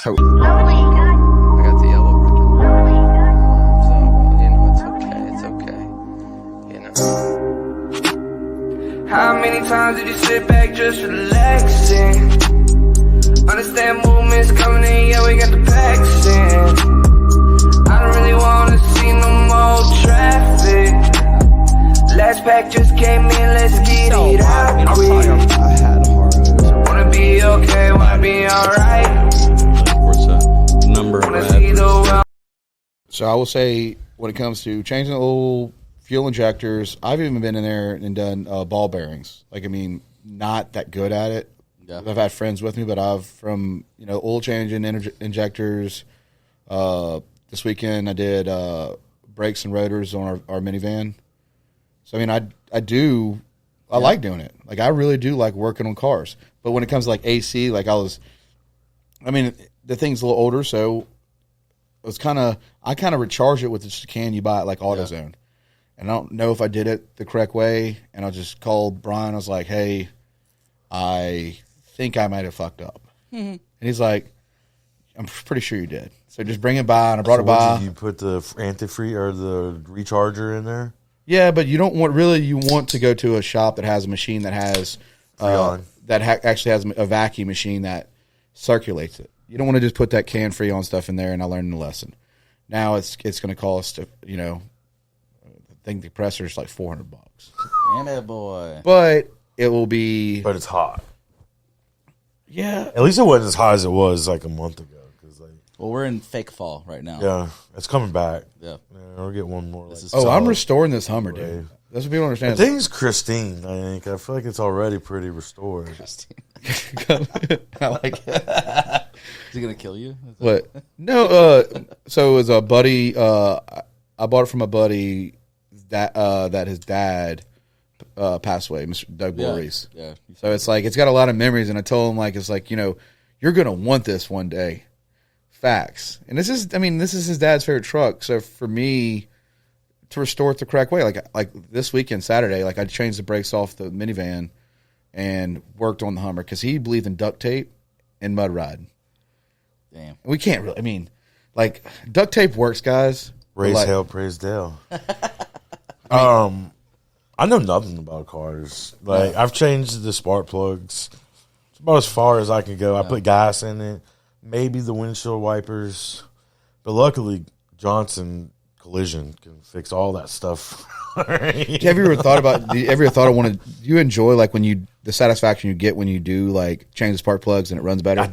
So I got the yellow ribbon. So, it's okay. How many times did you sit back just relaxing? Understand movements coming in, yeah, we got the packs in. I don't really wanna see no more traffic. Last pack just came in, let's get it out quick. I had a hard Wanna be okay, wanna be alright. number of So I will say, when it comes to changing the oil, fuel injectors, I've even been in there and done ball bearings. Not that good at it. Yeah. I've had friends with me, but I've from oil change and injectors. This weekend I did brakes and rotors on our minivan. So I like doing it. I really do like working on cars. But when it comes to AC, the thing's a little older, so I kind of recharge it with just a can you buy at AutoZone. Yeah. And I don't know if I did it the correct way, and I just called Brian. I was like, hey, I think I might have fucked up. Mm-hmm. And he's like, I'm pretty sure you did. So just bring it by, and I brought it by. Did you put the antifreeze or the recharger in there? Yeah, but you don't want you want to go to a shop that has a machine that has actually has a vacuum machine that circulates it. You don't want to just put that can Freon stuff in there, and I learned the lesson. Now it's going to cost, I think the compressor is like $400. Damn it, boy. But it will be. But it's hot. Yeah. At least it wasn't as hot as it was like a month ago. Well, we're in fake fall right now. Yeah, it's coming back. Yeah. We'll get one more. I'm restoring this Hummer, dude. That's what people don't understand. The thing's Christine, I think. I feel like it's already pretty restored. Christine. I like it. Is he going to kill you? What? No, so it was a buddy. I bought it from a buddy that his dad passed away, Mr. Doug Voorhees. Yeah. So it's got a lot of memories, and I told him, you're going to want this one day. Facts. And this is his dad's favorite truck. So for me to restore it the correct way, like this weekend, Saturday, I changed the brakes off the minivan and worked on the Hummer because he believed in duct tape and mud ride. Damn. We can't really, duct tape works, guys. Raise hell, praise Dale. I know nothing about cars. I've changed the spark plugs. It's about as far as I can go. I put gas in it. Maybe the windshield wipers, but luckily Johnson Collision can fix all that stuff. Have you ever thought about? Do you enjoy the satisfaction you get when you do change the spark plugs and it runs better? I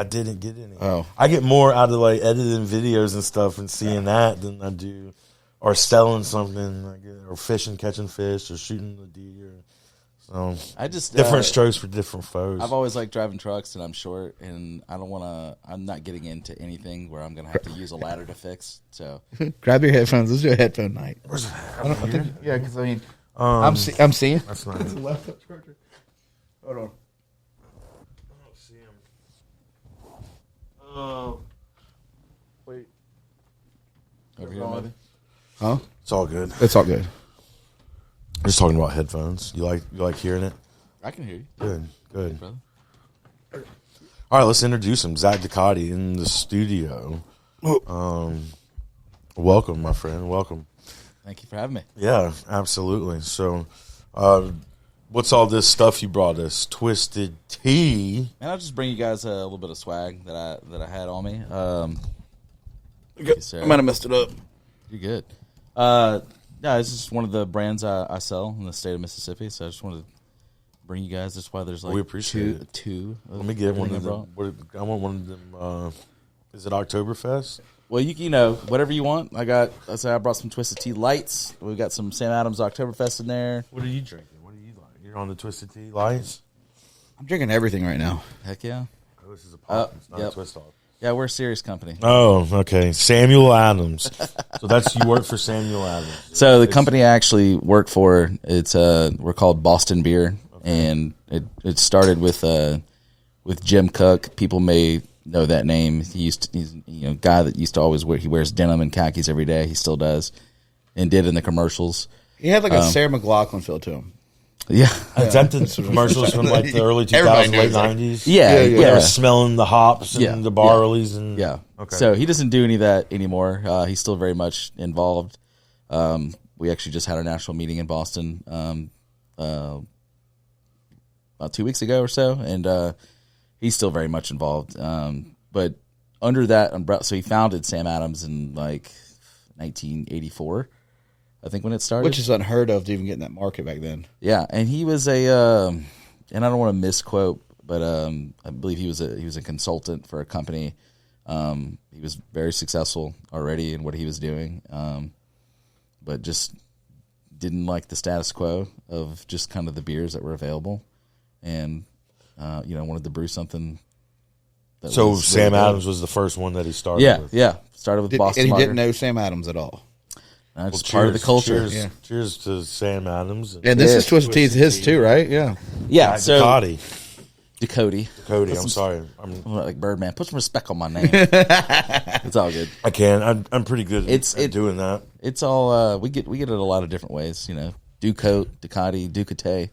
didn't get any. Oh, I get more out of editing videos and stuff and seeing that than I do, or selling something, or fishing, catching fish, or shooting the deer. So I just different strokes for different foes. I've always liked driving trucks, and I'm short, and I don't want to. I'm not getting into anything where I'm going to have to use a ladder to fix. So grab your headphones. Let's do a headphone night. Where's Yeah, because I'm seeing. That's nice. It's a laptop charger. Hold on. I don't see him. Wait. over here, maybe. Huh? It's all good. It's all good. We're just talking about headphones. You like hearing it? I can hear you. Good. Brother. All right, let's introduce him. Zak Ducote in the studio. Welcome, my friend. Welcome. Thank you for having me. Yeah, absolutely. So, what's all this stuff you brought us? Twisted Tea. And I'll just bring you guys a little bit of swag that I had on me. I might have messed it up. You're good. Yeah, this is one of the brands I sell in the state of Mississippi, so I just wanted to bring you guys. That's why there's we appreciate it. two. Let me get one of them. I want one of them. Is it Oktoberfest? Well, you whatever you want. I brought some Twisted Tea lights. We've got some Sam Adams Oktoberfest in there. What are you drinking? What do you like? You're on the Twisted Tea lights? I'm drinking everything right now. Heck yeah. Oh, this is a pop. It's not yep. a twist off. Yeah, we're a serious company. Oh, okay. Samuel Adams. So you work for Samuel Adams. So the company I actually work for, we're called Boston Beer, and it started with Jim Cook. People may know that name. He's a guy that used to always wear. He wears denim and khakis every day. He still does, and did in the commercials. He had a Sarah McLachlan feel to him. Yeah. Attempted commercials from like the early 2000s, Everybody late knows that. 90s. Yeah. Where Yeah. they were smelling the hops and Yeah. the barleys and Yeah. Okay. So he doesn't do any of that anymore. He's still very much involved. We actually just had our national meeting in Boston about 2 weeks ago or so, and he's still very much involved. But under that umbrella, so he founded Sam Adams in like 1984, I think, when it started. Which is unheard of to even get in that market back then. Yeah, and he was and I don't want to misquote, but I believe he was a consultant for a company. He was very successful already in what he was doing, but just didn't like the status quo of just kind of the beers that were available, and wanted to brew something. That So was Sam really good. Adams was the first one that he started Yeah, with. yeah. Started with Boston And he Lager. didn't know Sam Adams at all. It's part of the culture. Cheers, Yeah. cheers to Sam Adams. And this Yeah. is Twisted Tea's his too, right? Yeah. Yeah, so Ducote. Ducote. Cody, I'm sorry. I'm like Birdman. Put some respect on my name. It's all good. I can. I'm pretty good at doing that. It's all we get it a lot of different ways. Ducote, Ducote.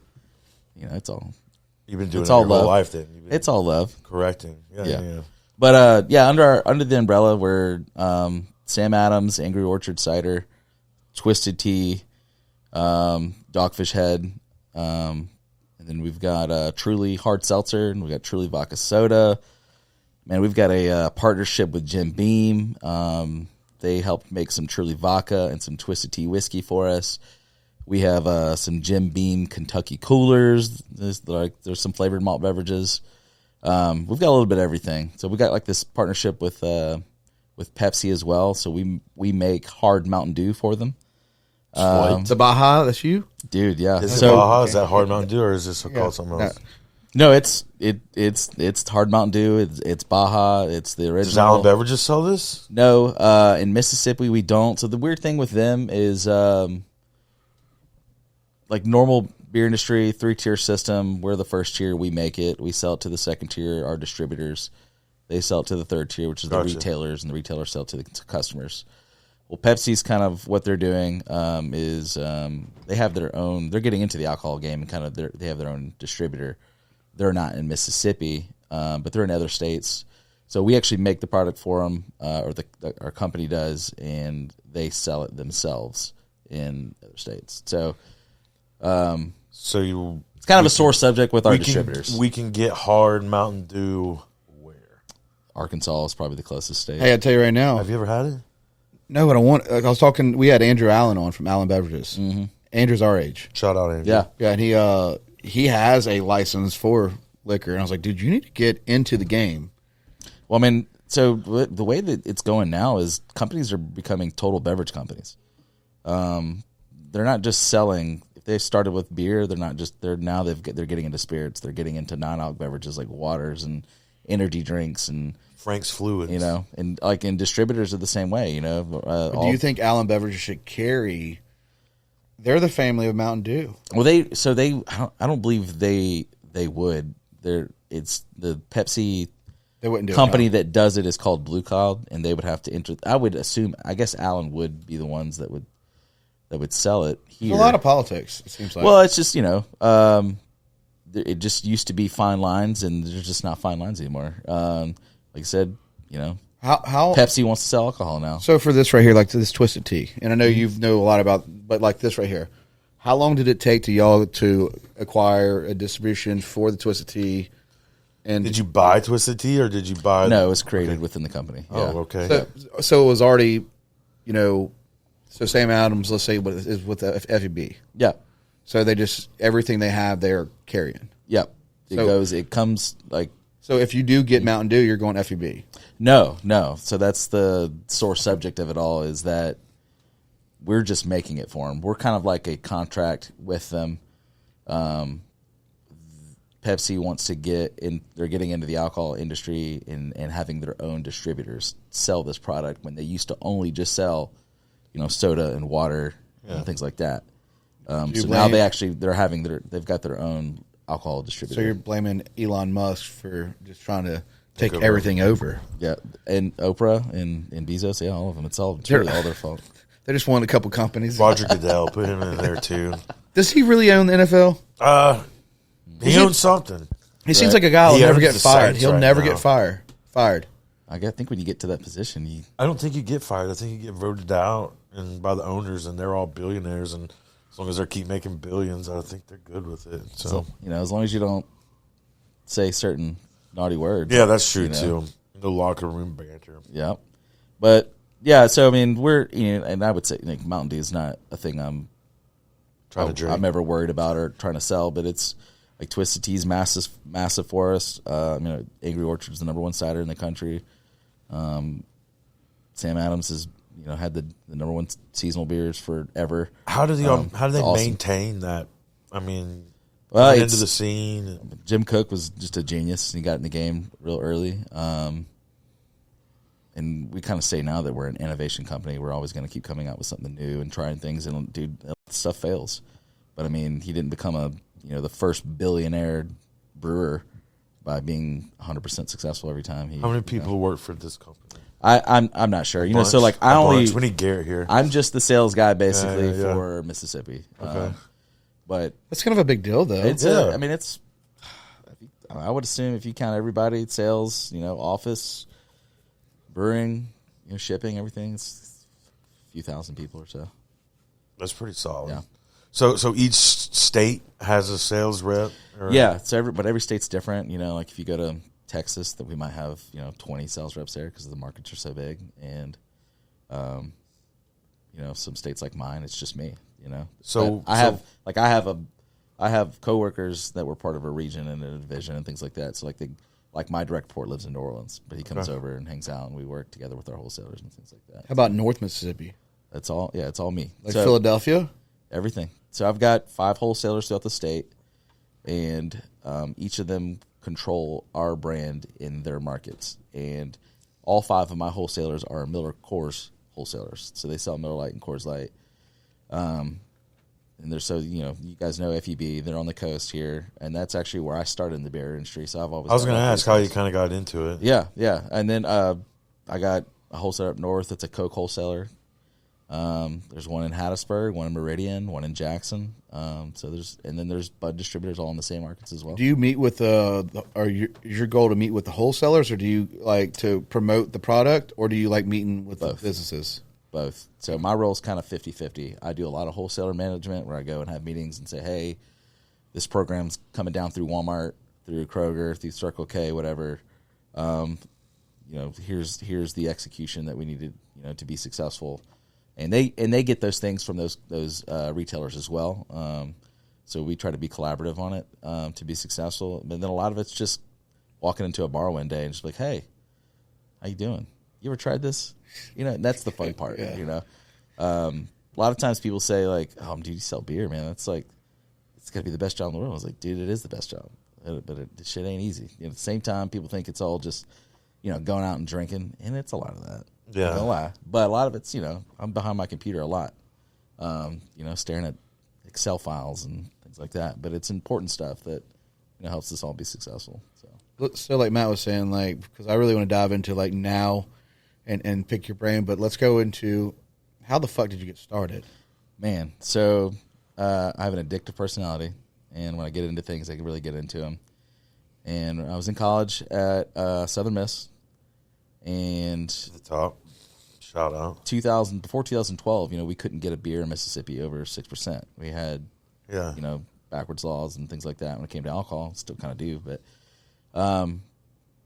It's all. You've been doing It's it all your whole love. life then. You've been It's all love. correcting. Yeah. But under the umbrella, we're Sam Adams, Angry Orchard Cider, Twisted Tea, Dogfish Head, and then we've got Truly Hard Seltzer, and we've got Truly Vodka Soda. Man, we've got a partnership with Jim Beam. They helped make some Truly Vodka and some Twisted Tea whiskey for us. We have some Jim Beam Kentucky coolers. There's some flavored malt beverages. We've got a little bit of everything. So we got like this partnership with Pepsi as well. So we make hard Mountain Dew for them. The Baja, that's you? Dude, yeah. Is it Baja? Is that hard Mountain Dew or is this called something else? No, it's hard Mountain Dew. It's Baja. It's the original. Does Allen Beverages sell this? No, in Mississippi we don't. So the weird thing with them is like normal beer industry, 3-tier system. We're the first tier. We make it. We sell it to the second tier, our distributors. They sell it to the third tier, which is the retailers, and the retailers sell it to the customers. Well, Pepsi's kind of what they're doing is they have their own. They're getting into the alcohol game, and kind of they have their own distributor. They're not in Mississippi, but they're in other states. So we actually make the product for them, or our company does, and they sell it themselves in other states. So. So It's kind of a sore subject with our distributors. We can get hard Mountain Dew where? Arkansas is probably the closest state. Hey, I tell you right now. Have you ever had it? No, but I was talking. We had Andrew Allen on from Allen Beverages. Mm-hmm. Andrew's our age. Shout out, Andrew. Yeah. Yeah, and he has a license for liquor, and I was like, dude, you need to get into the game. Well, I mean, so the way that it's going now is companies are becoming total beverage companies. They're not just selling. If they started with beer, they're not just. They're getting into spirits. They're getting into non-alc beverages like waters and energy drinks and Frank's Fluids. and like in distributors are the same way. Do you think Allen Beverages should carry? They're the family of Mountain Dew. Well, I don't believe they would. It's the Pepsi They wouldn't do company it. that does it is called Blue Cloud, and they would have to enter. I would assume. I guess Allen would be the ones that would sell it here. There's a lot of politics. It seems like. Well, it's just it just used to be fine lines, and there's just not fine lines anymore. Like I said, how Pepsi wants to sell alcohol now. So for this right here, like this Twisted Tea, and I know you know a lot about, but like this right here, how long did it take to y'all to acquire a distribution for the Twisted Tea? And Did you buy Twisted Tea or did you buy? No, it was created within the company. Oh, Yeah. okay. So it was already, so Sam Adams, let's say, is with the FEB. Yeah. So they just everything they have, they're carrying. Yep. It comes like. So if you do get Mountain Dew, you're going FEB. No. So that's the sore subject of it all is that we're just making it for them. We're kind of like a contract with them. Pepsi wants to get in. They're getting into the alcohol industry and having their own distributors sell this product when they used to only just sell, soda and water and things like that. So now they've got their own alcohol distributor. So you're blaming Elon Musk for just trying to take everything over. Yeah, and Oprah and Bezos, all of them. It's really all their fault. They just won a couple companies. Roger Goodell, put him in there too. Does he really own the NFL? He owns something. He seems like a guy who'll He never owns get the fired. Saints He'll right never now. get fired. I think when you get to that position, I don't think you get fired. I think you get voted out and by the owners, and they're all billionaires. And as long as they keep making billions, I think they're good with it. So as long as you don't say certain naughty words. yeah, that's true you know. too. No locker room banter. Yeah, but yeah. So I mean, and I would say like, Mountain Dew is not a thing I'm ever worried about or trying to sell, but it's like Twisted Tea's massive for us. Angry Orchard's the number one cider in the country. Sam Adams has had the number one seasonal beers forever. How do they awesome. maintain that? I mean, Well, into the scene. Jim Cook was just a genius. He got in the game real early. And we kind of say now that we're an innovation company, we're always going to keep coming out with something new and trying things. And dude, stuff fails. But I mean, he didn't become the first billionaire brewer by being 100% successful every time. How many people work for this company? I'm not sure. Bunch? So like We need Garrett here. I'm just the sales guy basically Yeah. for Mississippi. Okay. But That's kind of a big deal, though. I would assume if you count everybody, sales, office, brewing, shipping, everything, it's a few thousand people or so. That's pretty solid. Yeah. So each state has a sales rep? Yeah. But every state's different. Like if you go to Texas, that we might have 20 sales reps there because the markets are so big, and some states like mine, it's just me. So but I have coworkers that were part of a region and a division and things like that. So like my direct report lives in New Orleans, but he comes over and hangs out, and we work together with our wholesalers and things like that. How about North Mississippi? It's all me. Like Philadelphia? Everything. So I've got 5 wholesalers throughout the state, and each of them control our brand in their markets. And all 5 of my wholesalers are Miller Coors wholesalers. So they sell Miller Lite and Coors Light. And you guys know FEB, they're on the coast here, and that's actually where I started in the beer industry. So I've always. I was going to ask how you kind of got into it. Yeah, and then I got a wholesaler up north. It's a Coke wholesaler. There's one in Hattiesburg, one in Meridian, one in Jackson. There's Bud distributors all in the same markets as well. Do you meet with is your goal to meet with the wholesalers, or do you like to promote the product, or do you like meeting with the businesses? Both. So my role is kind of 50-50. I do a lot of wholesaler management where I go and have meetings and say, hey, this program's coming down through Walmart, through Kroger, through Circle K, whatever. Here's the execution that we needed, to be successful. And they get those things from those retailers as well. So we try to be collaborative on it to be successful. But then a lot of it's just walking into a bar one day and just like, hey, how you doing? You ever tried this? That's the fun part. Yeah. A lot of times people say like, "Oh, dude, you sell beer, man. That's like, it's got to be the best job in the world." I was like, "Dude, it is the best job, but this shit ain't easy." At the same time, people think it's all just, going out and drinking, and it's a lot of that. Yeah, no lie. But a lot of it's, I'm behind my computer a lot, staring at Excel files and things like that. But it's important stuff that helps us all be successful. So like Matt was saying, like, because I really want to dive into like now and pick your brain, but let's go into how the fuck did you get started? Man, so I have an addictive personality, and when I get into things, I can really get into them. And I was in college at Southern Miss, and the top shout out before 2012, we couldn't get a beer in Mississippi over 6%. We had backwards laws and things like that when it came to alcohol. Still kind of do, but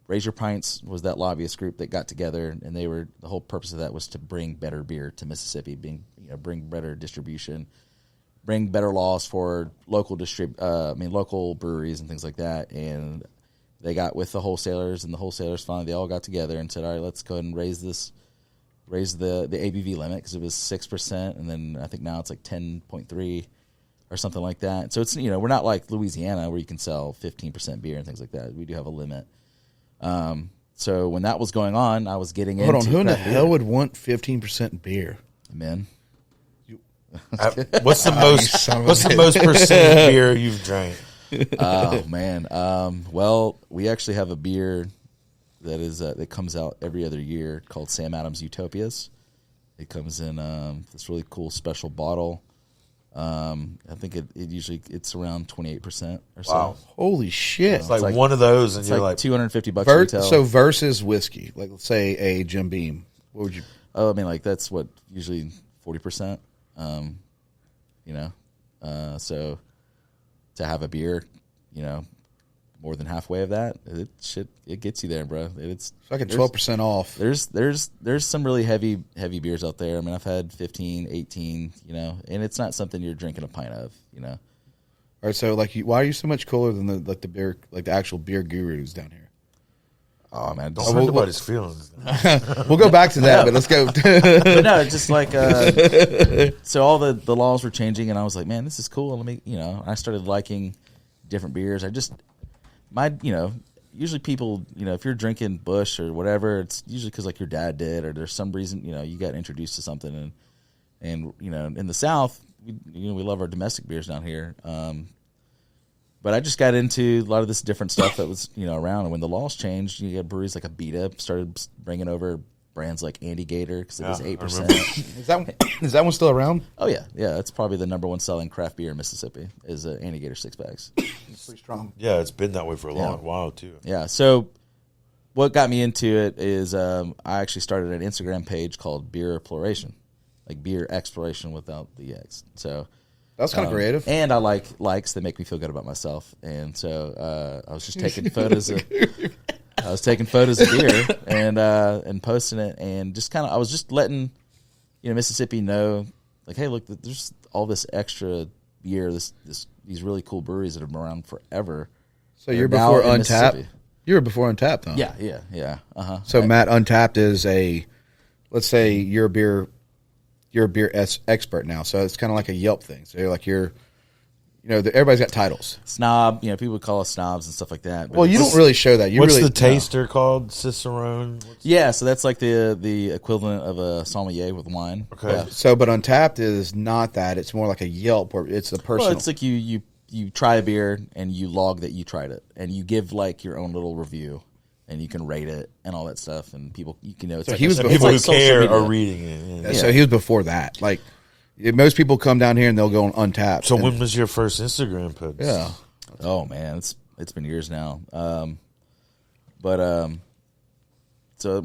Raise Your Pints was that lobbyist group that got together, and the whole purpose of that was to bring better beer to Mississippi, bring better distribution, bring better laws for local breweries and things like that. And they got with the wholesalers, and the wholesalers finally they all got together and said, all right, let's go ahead and raise the ABV limit, because it was 6%, and then I think now it's like 10.3 or something like that. So it's we're not like Louisiana where you can sell 15% beer and things like that. We do have a limit. So when that was going on, I was getting into. Hold on, who in the hell would want 15% beer? Men. What's the most percent beer you've drank? Oh man. Well, we actually have a beer that comes out every other year called Sam Adams Utopias. It comes in this really cool special bottle. I think it usually it's around 28% or so. Wow. Holy shit! It's like one of those, and It's you're like like, $250 retail. So versus whiskey, like let's say a Jim Beam, what would you? Oh, I mean, like that's what usually 40%. You know, so to have a beer, you know, more than halfway of that, it gets you there, bro. It's Fucking 12% off. There's some really heavy beers out there. I mean, I've had 15, 18, you know, and it's not something you're drinking a pint of, you know. All right, so like, why are you so much cooler than the beer, like the actual beer gurus down here? Oh man, don't hurt anybody's feelings. We'll go back to that, but let's go. But no, it's just like so all the laws were changing, and I was like, man, this is cool. Let me, you know, I started liking different beers. You know, usually people, you know, if you're drinking Busch or whatever, it's usually because like your dad did, or there's some reason, you know, you got introduced to something, and you know, in the South, we love our domestic beers down here. But I just got into a lot of this different stuff that was, you know, around. And when the laws changed, you got breweries like Abita started bringing over brands like Andy Gator because it was 8%. Is that one still around? Oh yeah, that's probably the number one selling craft beer in Mississippi is Andy Gator 6-packs. It's pretty strong. Yeah, it's been that way for a long while too. Yeah. So what got me into it is I actually started an Instagram page called Beer Exploration, like beer exploration without the X. So. That's kind of creative. And I like likes that make me feel good about myself. And so I was just taking photos of beer and posting it, and just kind of I was just letting, you know, Mississippi know, like, hey, look, there's all this extra beer, these really cool breweries that have been around forever. So you're before Untapped. You were before Untapped, huh? Yeah. So Matt, Untapped is let's say you're a beer expert now, so it's kind of like a Yelp thing. So you're everybody's got titles. Snob, you know, people call us snobs and stuff like that. Well, you don't really show that. What's the taster called? Cicerone? Yeah, so that's like the equivalent of a sommelier with wine. Okay. Yeah. So, but Untapped is not that. It's more like a Yelp, where it's the personal. Well, it's like you try a beer and you log that you tried it, and you give like your own little review. And you can rate it and all that stuff, and people, you know, it's So like he was People like who care are reading it. Yeah. So he was before that. Like most people come down here and they'll go on Untapped. So when was your first Instagram post? Yeah. Oh man, it's been years now. So when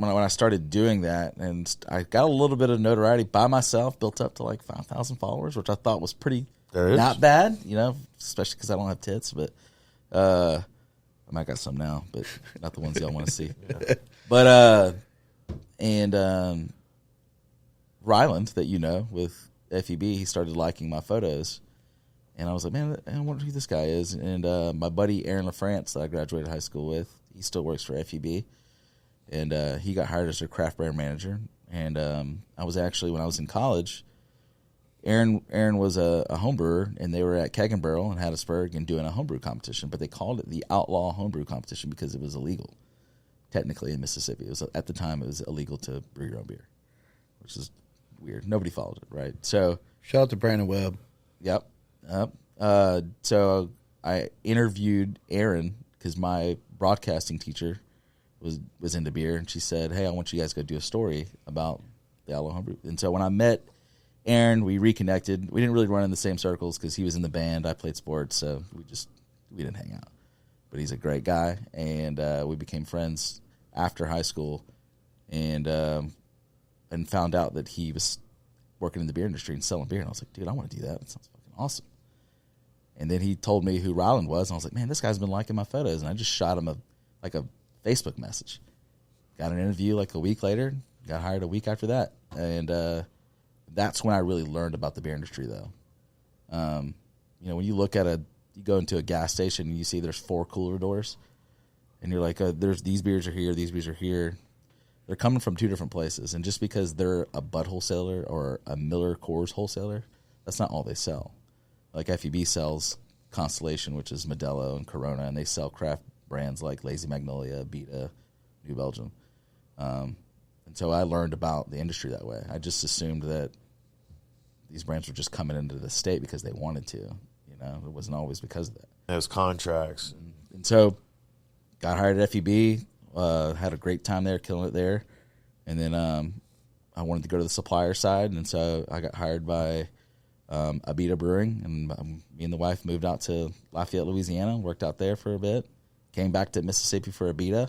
I started doing that, and I got a little bit of notoriety by myself, built up to like 5,000 followers, which I thought was pretty not bad, you know, especially because I don't have tits, but. I might got some now, but not the ones y'all want to see. But Ryland, that you know, with FEB, he started liking my photos, and I was like, man, I wonder who this guy is. And my buddy Aaron LaFrance, that I graduated high school with, he still works for FEB, and he got hired as their craft brand manager. And I was actually, when I was in college, Aaron was a home brewer, and they were at Keg and Barrel in Hattiesburg and doing a homebrew competition, but they called it the Outlaw Homebrew Competition because it was illegal, technically, in Mississippi. It was, at the time, it was illegal to brew your own beer, which is weird. Nobody followed it, right? So shout out to Brandon Webb. Yep. So I interviewed Aaron because my broadcasting teacher was into beer, and she said, hey, I want you guys to go do a story about the Outlaw Homebrew. And so when I met Aaron, we reconnected. We didn't really run in the same circles because he was in the band. I played sports, so we didn't hang out. But he's a great guy, and we became friends after high school, and found out that he was working in the beer industry and selling beer. And I was like, dude, I want to do that. That sounds fucking awesome. And then he told me who Ryland was, and I was like, man, this guy's been liking my photos. And I just shot him a Facebook message. Got an interview like a week later. Got hired a week after that, and that's when I really learned about the beer industry, though. You know, when you look at you go into a gas station and you see there's 4 cooler doors, and you're like, there's these beers are here, these beers are here. They're coming from 2 different places, and just because they're a Bud wholesaler or a Miller Coors wholesaler, that's not all they sell. Like FEB sells Constellation, which is Modelo and Corona, and they sell craft brands like Lazy Magnolia, Beta, New Belgium. And so I learned about the industry that way. I just assumed that these brands were just coming into the state because they wanted to. You know, it wasn't always because of that. Those contracts. And so got hired at FEB, had a great time there, killing it there. And then I wanted to go to the supplier side, and so I got hired by Abita Brewing, and me and the wife moved out to Lafayette, Louisiana, worked out there for a bit, came back to Mississippi for Abita.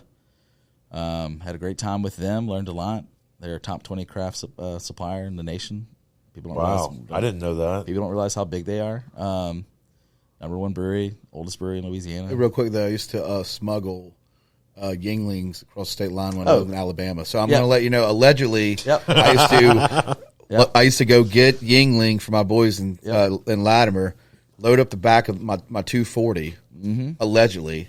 Had a great time with them, learned a lot. They're a top 20 craft supplier in the nation. People don't Wow, realize, I didn't know that. People don't realize how big they are. Number one brewery, oldest brewery in Louisiana. Hey, real quick though, I used to smuggle Yinglings across the state line when I lived in Alabama. So I'm going to let you know. Allegedly, I used to go get Yingling for my boys in Latimer, load up the back of my 240. Allegedly,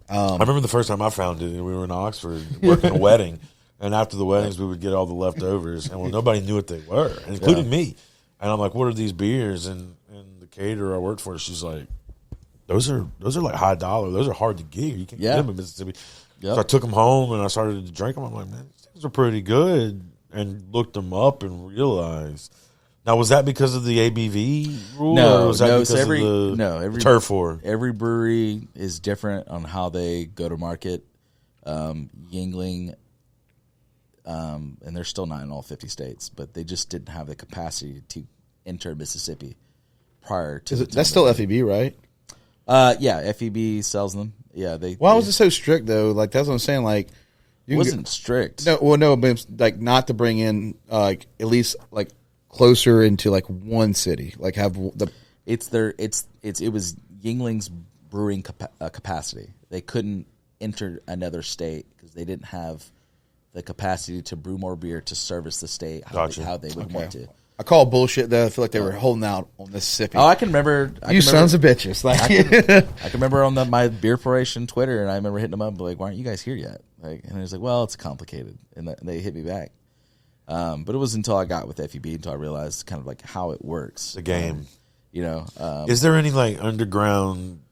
I remember the first time I found it. We were in Oxford working a wedding, and after the weddings, we would get all the leftovers, and nobody knew what they were, including me. And I'm like, "What are these beers?" And the caterer I worked for, she's like, "Those are like high dollar. Those are hard to get. You can't get them in Mississippi." Yep. So I took them home and I started to drink them. I'm like, "Man, these things are pretty good." And looked them up and realized. Now, was that because of the ABV rule? No, or was that because of every turf war? Every brewery is different on how they go to market. Yingling, and they're still not in all 50 states, but they just didn't have the capacity to enter Mississippi prior to. That's still FEB, right? Yeah, FEB sells them. Yeah, Why was it so strict though? Like that's what I'm saying. Like it wasn't strict. No, but it's, like not to bring in like at least like closer into like one city. Like have the it was Yingling's brewing capacity. They couldn't enter another state because they didn't have the capacity to brew more beer to service the state how they would want to. I call bullshit though. I feel like they were holding out on Mississippi. Oh, I can remember. Sons of bitches! Like I can remember on my beer operation Twitter, and I remember hitting them up like, "Why aren't you guys here yet?" Like, and it was like, "Well, it's complicated," and they hit me back. But it was until I got with FEB until I realized kind of like how it works. The game, Is there any like underground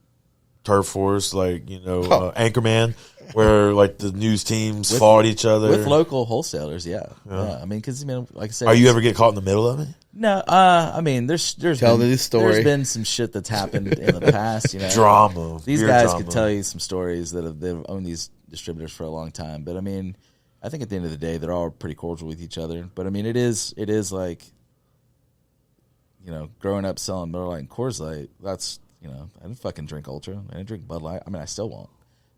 turf wars, like Anchorman, where like the news teams fought each other with local wholesalers? Yeah. I mean, because like I said, are you ever get caught in the middle of it? No. I mean, there's tell been, the story. There's been some shit that's happened in the past. Drama. These guys could tell you some stories they've owned these distributors for a long time. But I mean, I think at the end of the day, they're all pretty cordial with each other. But I mean, it is like, growing up selling Miller Lite and Coors Light. That's I didn't fucking drink Ultra. I didn't drink Bud Light. I mean, I still won't.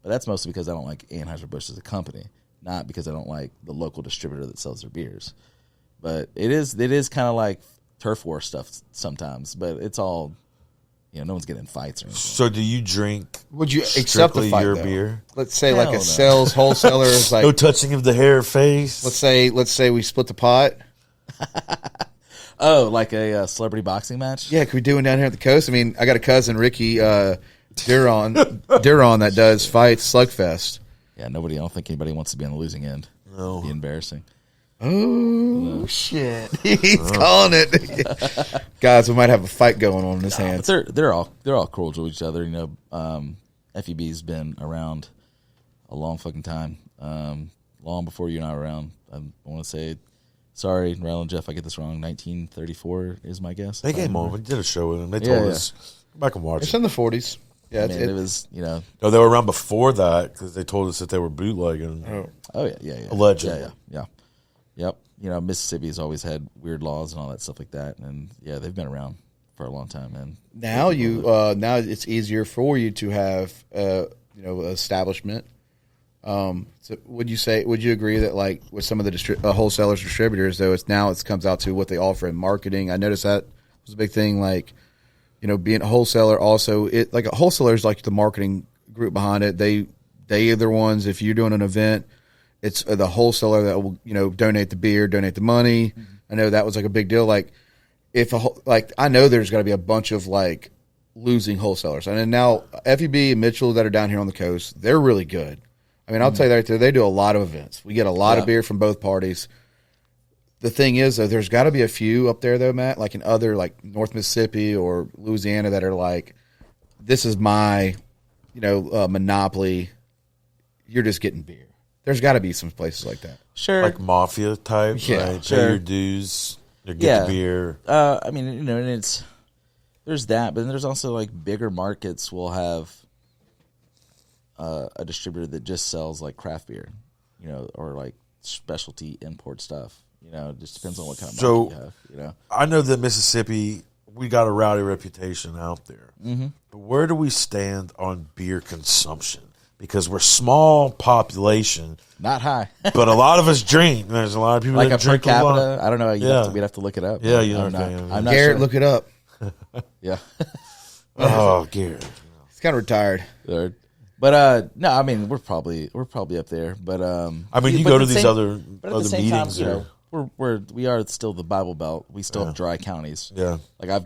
But that's mostly because I don't like Anheuser-Busch as a company, not because I don't like the local distributor that sells their beers. But it is kind of like turf war stuff sometimes. But it's all, no one's getting in fights or anything. So do you drink? Would you accept the fight, your though? beer? Let's say like a sales wholesaler is like no touching of the hair or face. Let's say we split the pot. Oh, like a celebrity boxing match? Yeah, could we do one down here at the coast? I mean, I got a cousin, Ricky Duron, that does fights, Slugfest. Yeah, I don't think anybody wants to be on the losing end. No. It'd be embarrassing. Oh, shit. He's calling it. Guys, we might have a fight going on in his hands. But they're all cordial to each other. FEB's been around a long fucking time. Long before you and I were around. I want to say... Sorry, Ryle and Jeff, I get this wrong. 1934 is my guess. They came on. We did a show with them. They told us. Go back and watch It's it. in the 40s. Yeah, it was, No, they were around before that because they told us that they were bootlegging. Oh, yeah. Allegedly. Yeah. Yep. Mississippi's always had weird laws and all that stuff like that. And, yeah, they've been around for a long time. And now now it's easier for you to have, establishment. So would you agree that like with some of the wholesalers, distributors, though, it comes out to what they offer in marketing? I noticed that was a big thing. Like, being a wholesaler also, like a wholesaler is like the marketing group behind it. They are the ones, if you're doing an event, it's the wholesaler that will, donate the beer, donate the money. Mm-hmm. I know that was like a big deal. Like I know there's got to be a bunch of like losing wholesalers. And then now FEB and Mitchell that are down here on the coast, they're really good. I mean, I'll tell you right there, they do a lot of events. We get a lot of beer from both parties. The thing is, though, there's got to be a few up there, though, Matt, like in other, like North Mississippi or Louisiana that are like, this is my, monopoly. You're just getting beer. There's got to be some places like that. Sure. Like mafia type. Yeah, like, pay your dues. Get the beer. I mean, and there's that, but then there's also like bigger markets will have a distributor that just sells like craft beer, or like specialty import stuff. It just depends on what kind of market you have. I know that Mississippi we got a rowdy reputation out there. Mm-hmm. But where do we stand on beer consumption? Because we're small population, Not high. but a lot of us drink. There's a lot of people Like that a per drink a lot. capita. I don't know. Yeah. We'd have to look it up. Yeah, you I'm know, not, yeah. I'm not Garrett, sure. look it up. Yeah. Oh, Garrett. He's kind of retired. But no, I mean we're probably up there. But I mean, you but go at to the these same- other but at the same meetings. time, you know, we are still the Bible Belt. We still have dry counties. Yeah. Like I've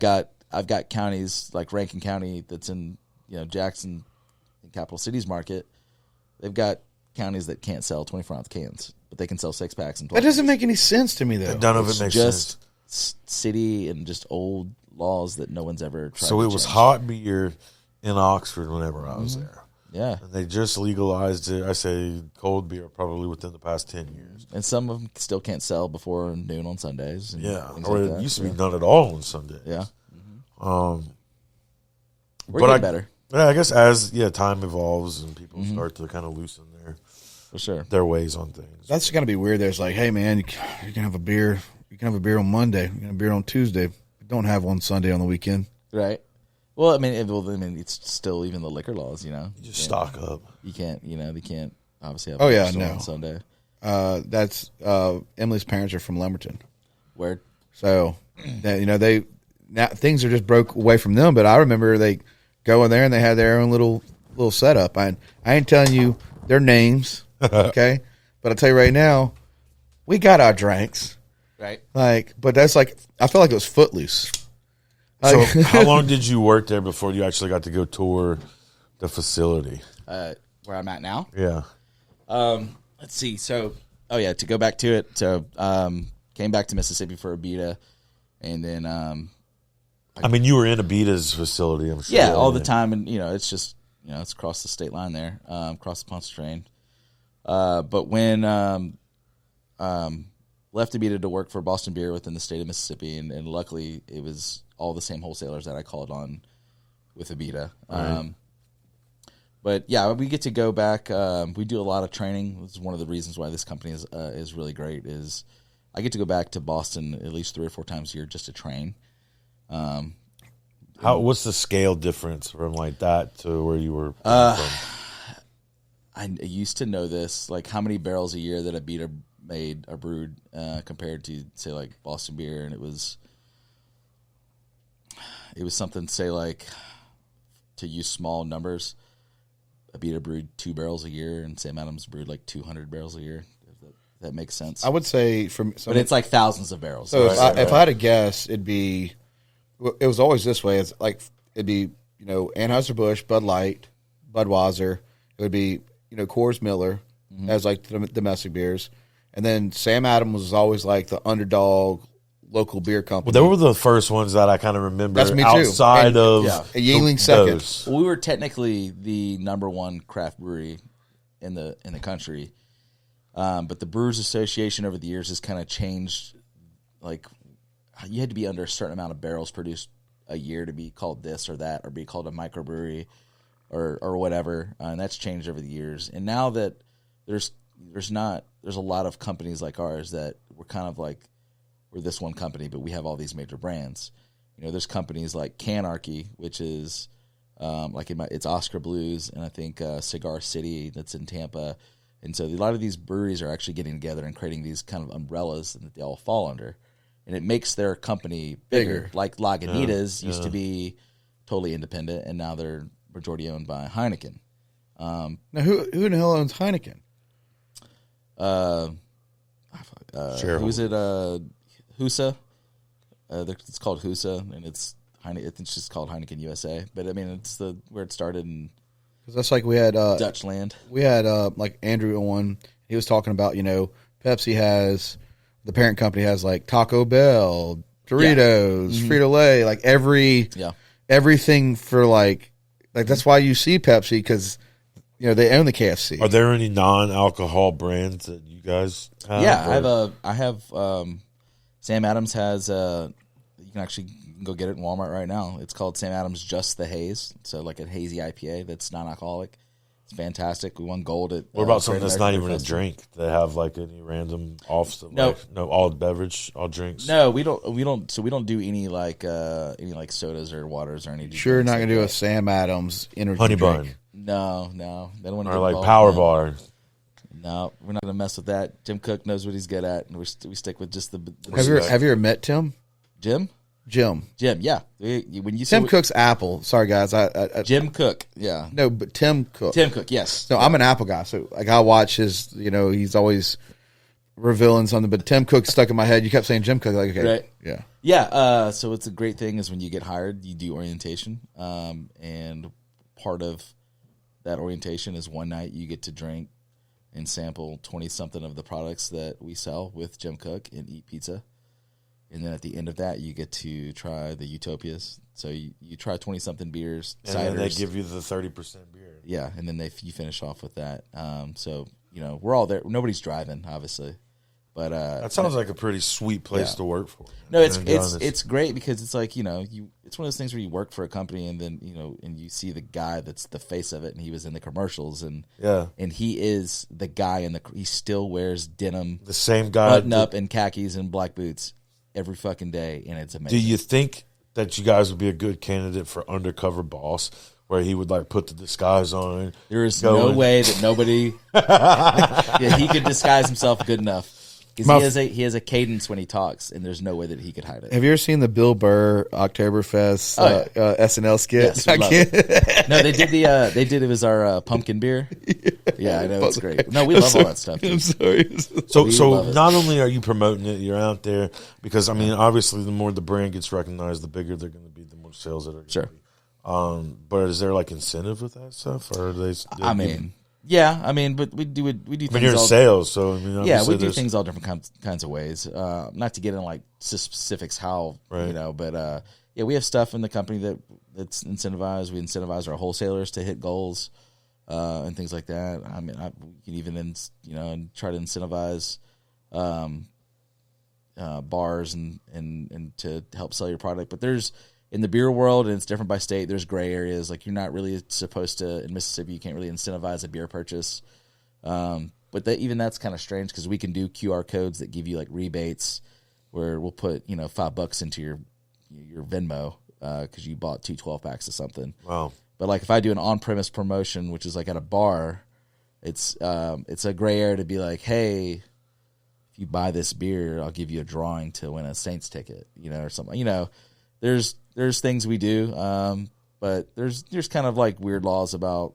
got counties like Rankin County that's in Jackson, Capital Cities market. They've got counties that can't sell 24-ounce cans, but they can sell 6-packs and 12. That doesn't make any sense to me, though. None of it makes sense. Just city and just old laws that no one's ever tried. So to it was change. hot beer in Oxford whenever I was there. Yeah, And they just legalized it. I say cold beer probably within the past 10 years. and some of them still can't sell before noon on Sundays. And Yeah. things Or like it that. used to be none at all on Sunday. Yeah, Um, we're but getting I- better Yeah, I guess as time evolves and people start to kind of loosen for sure. their ways on things. That's going to be weird. There's like, hey, man, you can have a beer. You can have a beer on Monday. You can have a beer on Tuesday. But don't have one Sunday on the weekend. Right. Well, I mean, it's still even the liquor laws. You just stock up. You can't. They can't obviously have. Oh, a yeah, store no. on Sunday. That's Emily's parents are from Lumberton. Where So, they now things are just broke away from them. But I remember they go in there and they had their own little setup. I ain't telling you their names, okay? But I'll tell you right now, we got our drinks. right? But that's like I felt like it was Footloose. So Like- how long did you work there before you actually got to go tour the facility? Where I'm at now. Yeah. Let's see. So, to go back to it. So, came back to Mississippi for a beta, and then I mean, you were in Abita's facility, I'm sure. all the time, and it's just it's across the state line there, across the Ponce train. But when left Abita to work for Boston Beer within the state of Mississippi, and luckily it was all the same wholesalers that I called on with Abita. Right. But yeah, we get to go back. We do a lot of training. This is one of the reasons why this company is really great. Is I get to go back to Boston at least 3 or 4 times a year just to train. What's the scale difference from like that to where you were from? I used to know this, like how many barrels a year that Abita made or brewed compared to say like Boston Beer, and it was something, say, like, to use small numbers, Abita brewed 2 barrels a year, and Sam Adams brewed like 200 barrels a year. If that makes sense. I would say but it's like thousands of barrels. So Right? if I had to guess, it was always this way. It's like it'd be Anheuser-Busch, Bud Light, Budweiser. It would be Coors Miller as like the domestic beers, and then Sam Adams was always like the underdog local beer company. Well, they were the first ones that I kind of remember That's me too. outside And- of yeah. Yuengling second. those. Well, we were technically the number 1 craft brewery in the country, but the Brewers Association over the years has kind of changed. Like, you had to be under a certain amount of barrels produced a year to be called this or that, or be called a microbrewery, or whatever, and that's changed over the years. And now that there's a lot of companies like ours that we're kind of like, we're this one company, but we have all these major brands. There's companies like Canarchy, which is it's Oscar Blues, and I think Cigar City that's in Tampa. And so a lot of these breweries are actually getting together and creating these kind of umbrellas that they all fall under. And it makes their company bigger. Like Lagunitas used to be totally independent, and now they're majority owned by Heineken. Now, who in the hell owns Heineken? Who is it? Husa. It's called Husa, and it's just called Heineken USA. But I mean, it's where it started in Because that's like we had Dutch land. We had like Andrew on. He was talking about Pepsi has the parent company has like Taco Bell, Doritos, Frito-Lay, like everything for like that's why you see Pepsi, because they own the KFC. Are there any non-alcohol brands that you guys have? Yeah, I have Sam Adams has you can go get it in Walmart right now. It's called Sam Adams Just the Haze. So like a hazy IPA that's non-alcoholic. fantastic. We won gold at. What about something Great that's not American even a Festival. drink? They have like any random off? No. Like, no, all beverage, all drinks. No, we don't. So we don't do any like sodas or waters or any. Sure, drinks not like gonna do that. a Sam Adams energy Honey drink. bun No, they don't want to or get like involved Power in that. Bar. No, we're not gonna mess with that. Jim Cook knows what he's good at, and we stick with just the Have you ever met Tim? Jim. Jim. Yeah. When you Tim say Cook's Apple. Sorry guys, I Jim Cook, yeah. no, but Tim Cook. Tim Cook, yes. So I'm an Apple guy. So like I watch his. He's always revealing something. But Tim Cook stuck in my head. You kept saying Jim Cook. Like okay, Right. yeah. Yeah. So it's a great thing is when you get hired, you do orientation, and part of that orientation is one night you get to drink and sample 20-something of the products that we sell with Jim Cook and eat pizza. And then at the end of that, you get to try the Utopias. So you try 20-something beers, And then they ciders. give you the 30% beer. Yeah, and then you finish off with that. So, we're all there. Nobody's driving, obviously. But That sounds like a pretty sweet place Yeah. to work for. no, To be honest. it's great because it's like, it's one of those things where you work for a company and then, and you see the guy that's the face of it and he was in the commercials and Yeah. and he is the guy he still wears denim, The same guy. button up and khakis and black boots every fucking day, and it's amazing. Do you think that you guys would be a good candidate for Undercover Boss, where he would like put the disguise on? There is go no in- way that nobody he could disguise himself good enough. Because he has a cadence when he talks, and there's no way that he could hide it. Have you ever seen the Bill Burr Oktoberfest SNL skit? Yes, we love it. No, they did it was our pumpkin beer. Yeah, I know it's great. No, we love all that stuff. I'm Dude. sorry. So, We so love it. not only are you promoting it, you're out there because I mean, obviously, the more the brand gets recognized, the bigger they're going to be, the more sales that are. Sure. But is there like incentive with that stuff, or are they? But we do I things. mean, you're in all, sales, so I mean, yeah, obviously we do there's- things all different kinds of ways. Not to get into like specifics how Right. but we have stuff in the company that's incentivized. We incentivize our wholesalers to hit goals and things like that. I mean, we can even try to incentivize bars and to help sell your product. But there's in the beer world, and it's different by state, there's gray areas. Like you're not really supposed to, in Mississippi, you can't really incentivize a beer purchase. But even that's kind of strange because we can do QR codes that give you like rebates where we'll put, $5 into your Venmo because you bought 2 12-packs of something. Wow. But like if I do an on-premise promotion, which is like at a bar, it's a gray area to be like, hey, if you buy this beer, I'll give you a drawing to win a Saints ticket, or something. There's things we do, but there's kind of like weird laws about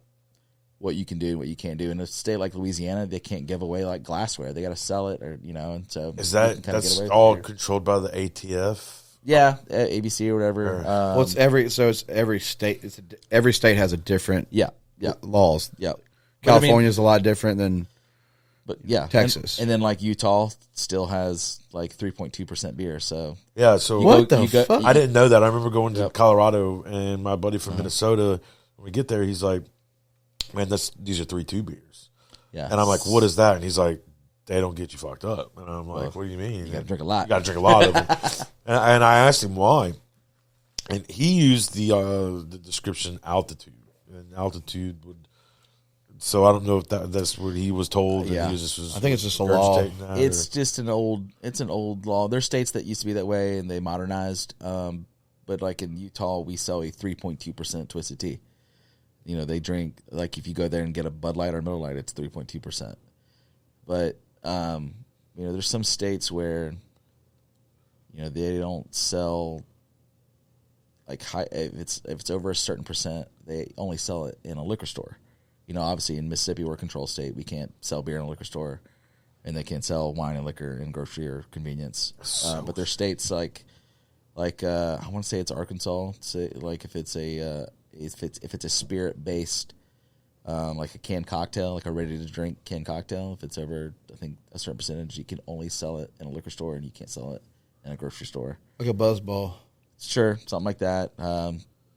what you can do and what you can't do. In a state like Louisiana, they can't give away like glassware; they got to sell it, or and so Is you that can kinda that's get away with all it. controlled by the ATF? Yeah, ABC or whatever. Well, it's every state. Every state has a different yeah, laws. yeah. But I mean- California's a lot different than But yeah, Texas. and then like Utah still has like 3.2% beer. So Yeah. So What the you go- fuck? I didn't know that. I remember going to Yep. Colorado, and my buddy from Minnesota. When we get there, he's like, "Man, these are 3.2 beers," yeah, and I'm like, "What is that?" And he's like, "They don't get you fucked up." And I'm like, "What do you mean? You got to drink a lot. You got to drink a lot of them." and I asked him why, and he used the description altitude, and altitude would. So I don't know if that's what he was told. and Yeah. he was just I think it's just a law. regurgitating that, It's or- just an old law. There's states that used to be that way and they modernized. But like in Utah, we sell a 3.2% Twisted Tea. They drink like if you go there and get a Bud Light or Miller Lite, it's 3.2%. But there's some states where they don't sell like high. If it's over a certain percent, they only sell it in a liquor store. Obviously in Mississippi, we're a control state. We can't sell beer in a liquor store, and they can't sell wine and liquor in grocery or convenience. But there's states like I want to say it's Arkansas. Say like if it's a spirit based, like a canned cocktail, like a ready to drink canned cocktail. If it's over, I think a certain percentage, you can only sell it in a liquor store, and you can't sell it in a grocery store. like a buzzball. Sure, something like that.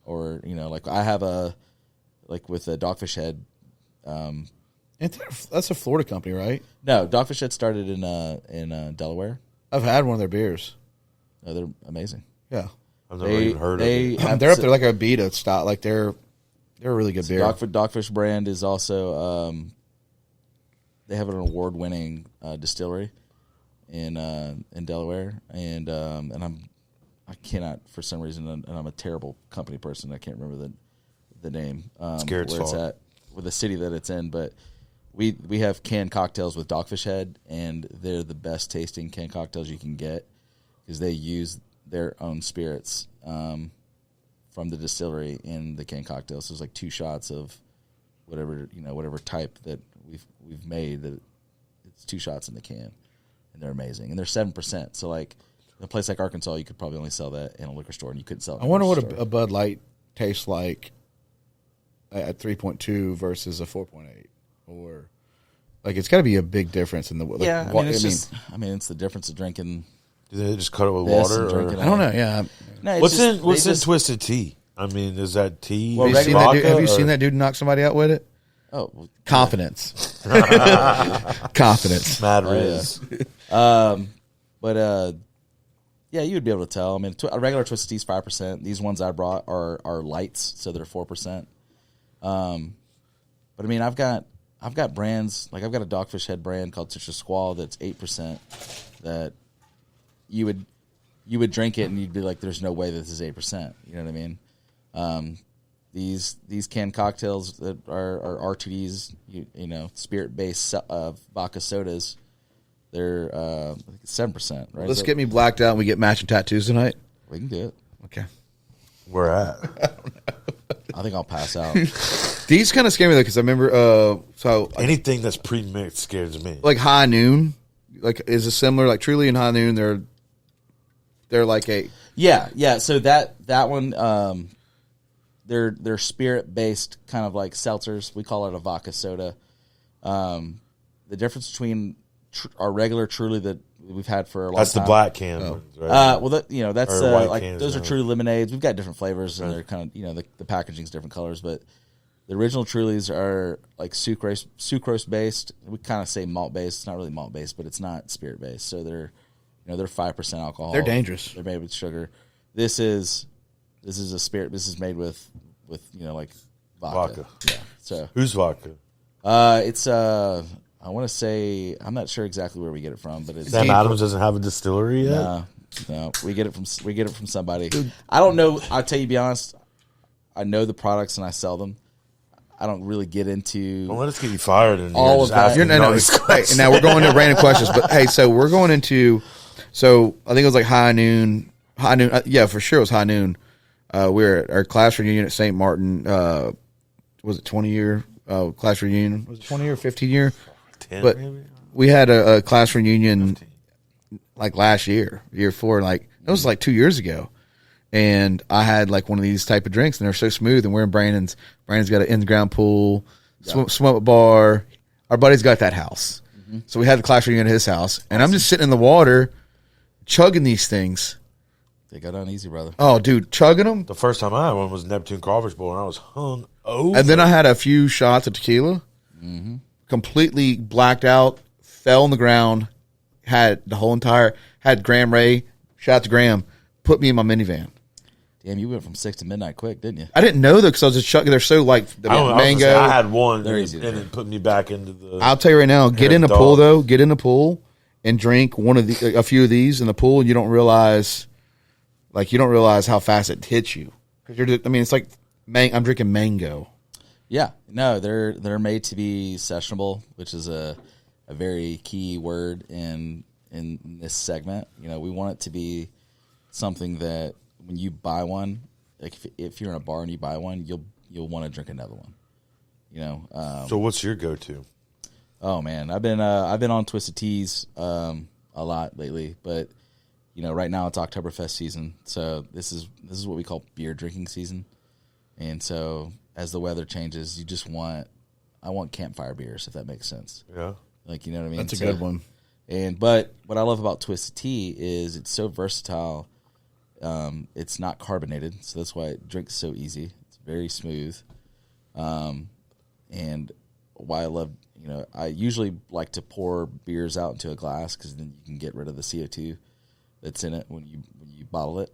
Or like I have with a Dogfish Head. That's a Florida company, right? No, Dogfish Head started in Delaware. I've had one of their beers. No, they're amazing. Yeah, I've never even heard of it. they're up there like a beta style. Like they're They're a really good beer. Dogfish brand is also they have an award-winning distillery in Delaware, and I cannot for some reason, and I'm a terrible company person. I can't remember the name. Where it's at, with the city that it's in, but we have canned cocktails with Dogfish Head, and they're the best tasting canned cocktails you can get because they use their own spirits from the distillery in the canned cocktails. So there's like 2 shots of whatever type that we've made. That it's 2 shots in the can, and they're amazing. And they're 7%. So like in a place like Arkansas, you could probably only sell that in a liquor store, and you couldn't sell it. I wonder what a Bud Light tastes like at 3.2 versus a 4.8, or like it's got to be a big difference in the like, yeah. I mean, it's the difference of drinking. Do they just cut it with this water? and Or? drinking I don't know. Yeah. No, it's What's in just Twisted Tea? I mean, is that tea? Have you seen that dude knock somebody out with it? Oh, well, Confidence. Confidence. Mad Riz. But yeah, you would be able to tell. I mean, a regular Twisted Tea is 5%. These ones I brought are lights, so they're 4%. But I mean, I've got brands like I've got a Dogfish Head brand called Citrus Squall that's 8%. That you would drink it and you'd be like, "There's no way this is 8%." You know what I mean? These canned cocktails that are RTDs, you know, spirit based vodka sodas. They're 7%. Right? Let's get me blacked out and we get matching tattoos tonight. We can do it. Okay. Where at? I think I'll pass out. These kind of scare me though because I remember Anything that's pre-mixed scares me. like High Noon, like is it similar? Like Truly and High Noon, they're like a Yeah. So that one, they're spirit based kind of like seltzers. We call it a vodka soda. The difference between our regular Truly that we've had for a long time. That's the black can ones, right? Well, that's Or white like cans those are now. Truly lemonades. We've got different flavors, and they're kind of the packaging's different colors. But the original Trulies are like sucrose based. We kind of say malt based. It's not really malt based, but it's not spirit based. So they're 5% alcohol. They're dangerous. They're made with sugar. This is a spirit. This is made with like vodka. Yeah. So Who's vodka? it's I want to say I'm not sure exactly where we get it from, but it's Sam Adams doesn't have a distillery yet. No, we get it from somebody. I don't know. I'll tell you, be honest. I know the products and I sell them. I don't really get into Well, let us get you fired and all you're of just that. asking no, all these hey, questions. now we're going to random questions, but hey, so we're going into I think it was like High Noon. Yeah, for sure it was High Noon. We were at our class reunion at St. Martin. Was it 20-year class reunion? Was it 20 or 15-year? 10 But maybe? we had a class reunion like last year 4, like it was like 2 years ago, and I had like one of these type of drinks, and they're so smooth. And we're in Brandon's got an in-ground pool, swim bar. Our buddy's got that house, so we had the class reunion at his house, and I'm just sitting in the water, chugging these things. They got on easy, brother. Oh, dude, chugging them, The first time I had one was Neptune Crawfish Bowl, and I was hung over. and then I had a few shots of tequila, completely blacked out, fell on the ground, had Graham Ray, shout out to Graham, put me in my minivan. Damn, you went from 6 to midnight quick, didn't you? I didn't know though because I was just chugging. They're so like the I was gonna mango. say, I had one, They're and easy to it drink. put me back into the. I'll tell you right now, get Hair in the dog. pool though. Get in the pool and drink a few of these in the pool, and you don't realize how fast it hits you. Because it's like I'm drinking mango. Yeah, no, they're made to be sessionable, which is a very key word in this segment. We want it to be something that when you buy one, like if you're in a bar and you buy one, you'll want to drink another one. So what's your go-to? Oh man, I've been on Twisted Teas a lot lately, but right now it's Oktoberfest season, so this is what we call beer drinking season, and so as the weather changes, I want campfire beers, if that makes sense. Yeah. Like, you know what I mean? That's a good one. But what I love about Twisted Tea is it's so versatile. It's not carbonated, so that's why it drinks so easy. It's very smooth. And why I love, I usually like to pour beers out into a glass because then you can get rid of the CO2 that's in it when you bottle it.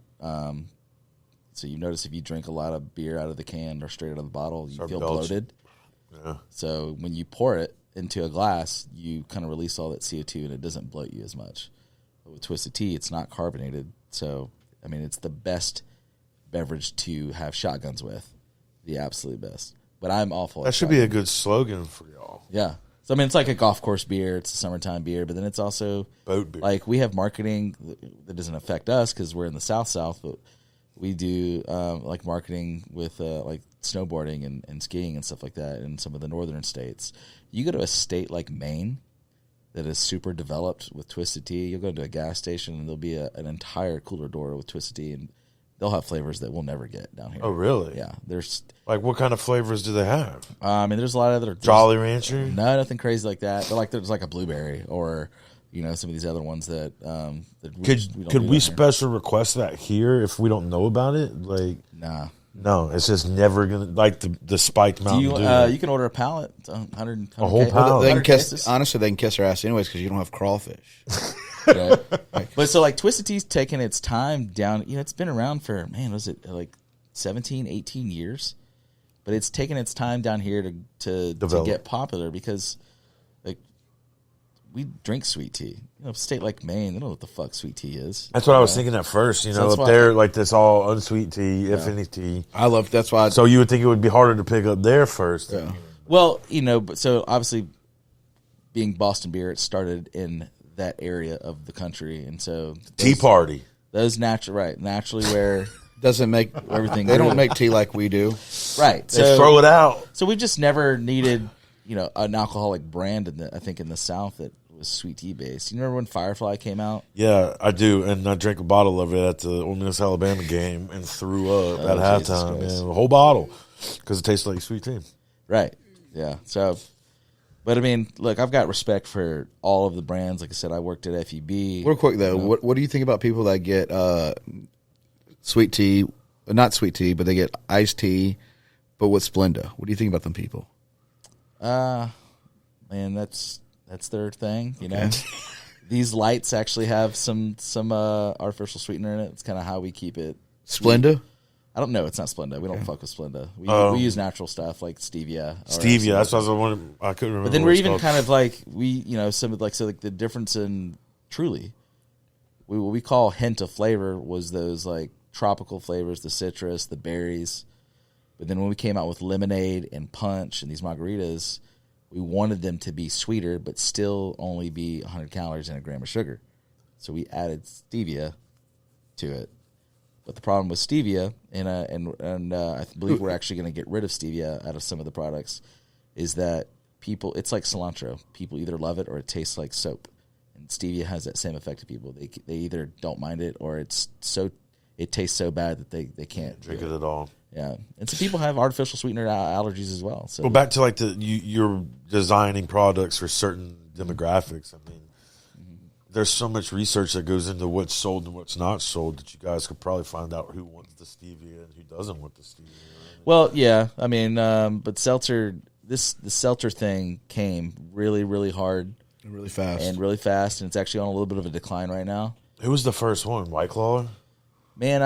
So you notice if you drink a lot of beer out of the can or straight out of the bottle, you Start feel belching. bloated. Yeah. So when you pour it into a glass, you kind of release all that CO2 and it doesn't bloat you as much. But with Twisted Tea, it's not carbonated. So, I mean, it's the best beverage to have shotguns with. The absolute best. But I'm awful That at should be a shotgun. good slogan for y'all. Yeah. So, I mean, it's like a golf course beer. It's a summertime beer. But then it's also Boat beer. like we have marketing that doesn't affect us because we're in the South, but we do like marketing with like snowboarding and skiing and stuff like that in some of the northern states. You go to a state like Maine that is super developed with Twisted Tea. You'll go to a gas station and there'll be an entire cooler door with Twisted Tea, and they'll have flavors that we'll never get down here. Oh, really? Yeah. There's, Like, what kind of flavors do they have? I mean, there's a lot of other Jolly Rancher? No, nothing crazy like that. But like there's like a blueberry or some of these other ones that that we don't Could do we down here. special request that here if we don't know about it? Like, Nah. no, it's just never gonna like the spiked Do Mountain you Dew. you can order a pallet, 100 A whole ca- pallet. They can 100 kiss. cases. Honestly, they can kiss their ass anyways because you don't have crawfish. Right. But so like Twisted Tea's taken its time down. It's been around for, man, was it like 17, 18 years? But it's taken its time down here to Develop. get popular because like we drink sweet tea. A state like Maine, they don't know what the fuck sweet tea is. That's what I was thinking at first. So Up that's why- there, like this all unsweet tea, if any tea. I love. That's why. So you would think it would be harder to pick up there first. Yeah. Well, but so obviously being Boston beer, it started in that area of the country, and so Tea Party. those naturally where doesn't make everything They grew. don't make tea like we do. right. They throw it out. So we just never needed, an alcoholic brand I think in the South that was sweet tea based. You remember when Firefly came out? Yeah, I do. And I drank a bottle of it at the Ole Miss Alabama game and threw up at Jesus halftime. Christ. Man, a whole bottle because it tastes like sweet tea. Right. Yeah. So, but I mean, look, I've got respect for all of the brands. Like I said, I worked at FEB. Real quick though, what do you think about people that get sweet tea, not sweet tea, but they get iced tea, but with Splenda? What do you think about them people? Man, that's their thing. These lights actually have some artificial sweetener in it. It's kind of how we keep it. Splenda? I don't know. It's not Splenda. We don't fuck with Splenda. We use natural stuff like stevia. or Stevia. That's some- what I was wondering. I couldn't remember. But then what we're it's even called. kind of like the difference in Truly. What we call hint of flavor was those like tropical flavors, the citrus, the berries. But then when we came out with lemonade and punch and these margaritas, we wanted them to be sweeter, but still only be 100 calories and a gram of sugar. So we added stevia to it. But the problem with stevia, and I believe we're actually going to get rid of stevia out of some of the products, is that it's like cilantro. People either love it or it tastes like soap. And stevia has that same effect to people. They either don't mind it or it tastes so bad that they can't drink do it at all. Yeah, and some people have artificial sweetener allergies as well. So Well, back to like you're designing products for certain demographics. I mean, there's so much research that goes into what's sold and what's not sold that you guys could probably find out who wants the stevia and who doesn't want the stevia. Well, yeah, I mean, but seltzer, the seltzer thing came really, really hard Really fast. and really fast, and it's actually on a little bit of a decline right now. Who was the first one? White Claw? Man,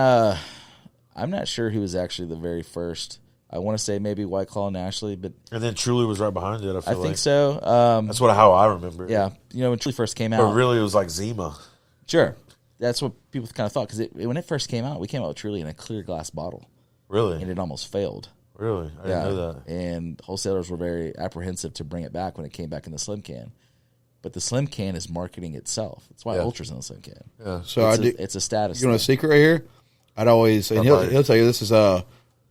I'm not sure who was actually the very first. I want to say maybe White Claw and Ashley, but And then Truly was right behind it. I think so. That's how I remember it. Yeah, when Truly first came out, But really, it was like Zima. sure, that's what people kind of thought because when it first came out, we came out with Truly in a clear glass bottle, Really? and it almost failed. Really? I didn't know that. And wholesalers were very apprehensive to bring it back when it came back in the slim can. But the slim can is marketing itself. That's why Yeah. Ultra's in the slim can. Yeah. So It's a status. You know a thing. secret right here? I'd always, and Somebody. he'll tell you this is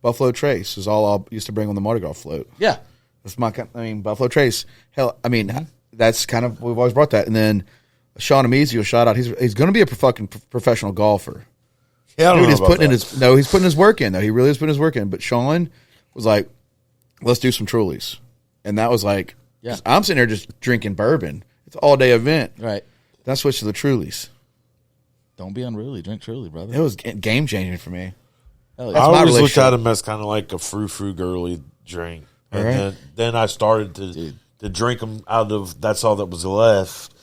Buffalo Trace is all I used to bring on the Mardi Gras float. Yeah. That's Buffalo Trace. Hell, that's kind of, we've always brought that. And then Sean Amizio, shout out. He's going to be a fucking professional golfer. Yeah, I don't Dude, know he's about putting that. he's putting his work in though. He really is putting his work in. But Sean was like, let's do some Trulies. And that was like, Yeah. I'm sitting here just drinking bourbon. It's an all day event. Right. Then I switched to the Trulies. Don't be unruly. Drink Truly, brother. It was game changing for me. Hell I yeah. my always looked relationship. at him as kind of like a frou-frou girly drink. And Right. then I started Dude. to drink them out of that's all that was left.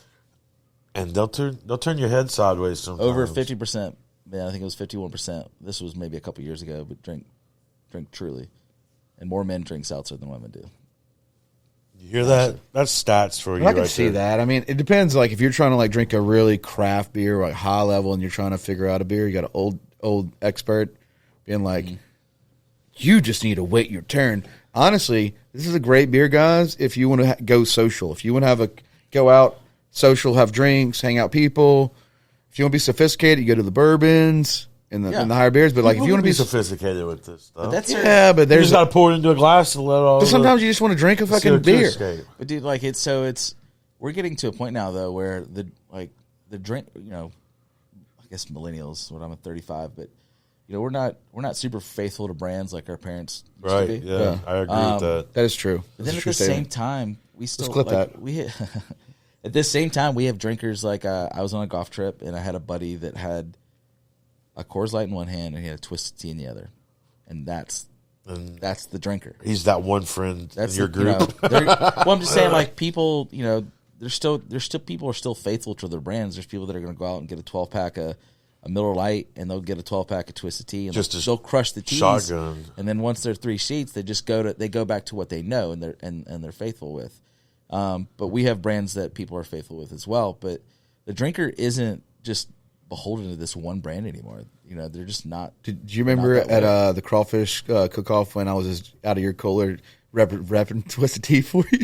And they'll turn your head sideways sometimes. Over 50% man, I think it was 51%. This was maybe a couple years ago, but drink Truly, and more men drink seltzer than women do. You hear that? That's stats for you. I can right see there. that. I mean, it depends. Like if you're trying to like drink a really craft beer, like high level, and you're trying to figure out a beer, you got an old expert being like, you just need to wait your turn. Honestly, this is a great beer, guys. If you want to go social, if you want to go out social, have drinks, hang out people. If you want to be sophisticated, you go to the bourbons and the higher beers. But like, if you want to be sophisticated with this stuff, That's but you there's just got to pour it into a glass and let all. but sometimes you just want to drink a fucking CO2 beer. escape. But dude, like it's we're getting to a point now though where the drink, I guess millennials. When I'm at 35, but we're not super faithful to brands like our parents used to Right? be. Yeah, I agree with that. That is true. But That's then a at true the same statement. time, we still clip like, that. we at the same time we have drinkers like I was on a golf trip and I had a buddy that had a Coors Light in one hand and he had a Twisted Tea in the other, and that's the drinker. He's that one friend That's in your the- group. well, I'm just saying, like people, there's still people are still faithful to their brands. There's people that are going to go out and get a 12-pack of a Miller Lite, and they'll get a 12-pack of Twisted Tea, and Just a they'll crush the teas. shotgun. And then once they're 3 sheets, they just go back to what they know and they're faithful with. But we have brands that people are faithful with as well. But the drinker isn't just beholden to this one brand anymore. They're just not. Did you remember not that at the crawfish cook-off when I was just out of your cooler repping Twisted Tea for you?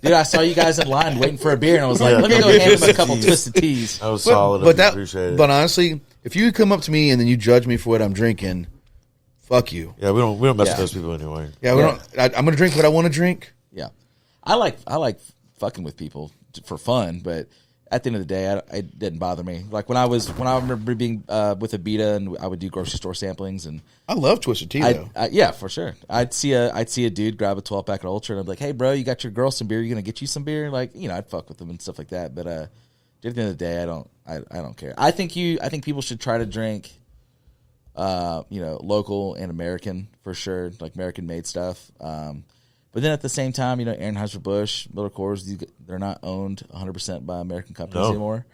Dude, I saw you guys in line waiting for a beer, and I was like, Yeah. let me go hand them a couple Twisted Teas. That was solid. I appreciate it. But honestly, if you come up to me and then you judge me for what I'm drinking, fuck you. Yeah, we don't mess Yeah. with those people anyway. Yeah, we don't. I'm gonna drink what I want to drink. Yeah, I like fucking with people for fun, but at the end of the day, it didn't bother me. Like when I remember being with Abita, and I would do grocery store samplings, and I love Twisted Tea though. yeah, for sure. I'd see a dude grab a 12-pack of Ultra, and I'd be like, hey, bro, you got your girl some beer? You gonna get you some beer? Like, I'd fuck with them and stuff like that. But at the end of the day, I don't care. I think people should try to drink, local and American for sure, like American made stuff. But then at the same time, Anheuser-Busch, Miller Coors, they're not owned 100% by American companies anymore.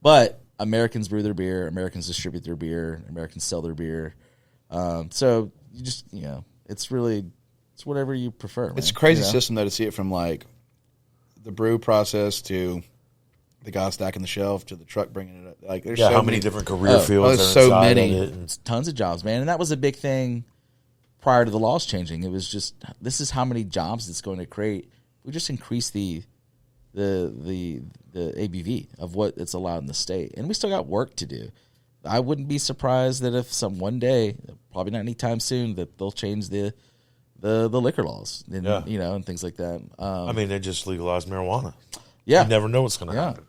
But Americans brew their beer, Americans distribute their beer, Americans sell their beer. So you just, it's whatever you prefer. It's a man, crazy system though to see it from like the brew process to the guy stacking the shelf to the truck bringing it up. Like there's Yeah, so how many many different career fields there's are so inside many. of it? And Tons of jobs, man. And that was a big thing prior to the laws changing. It was just, this is how many jobs it's going to create. We just increase the ABV of what it's allowed in the state, and we still got work to do. I wouldn't be surprised that if one day, probably not anytime soon, that they'll change the liquor laws and and things like that. I mean, they just legalized marijuana. Yeah, You never know what's going to happen.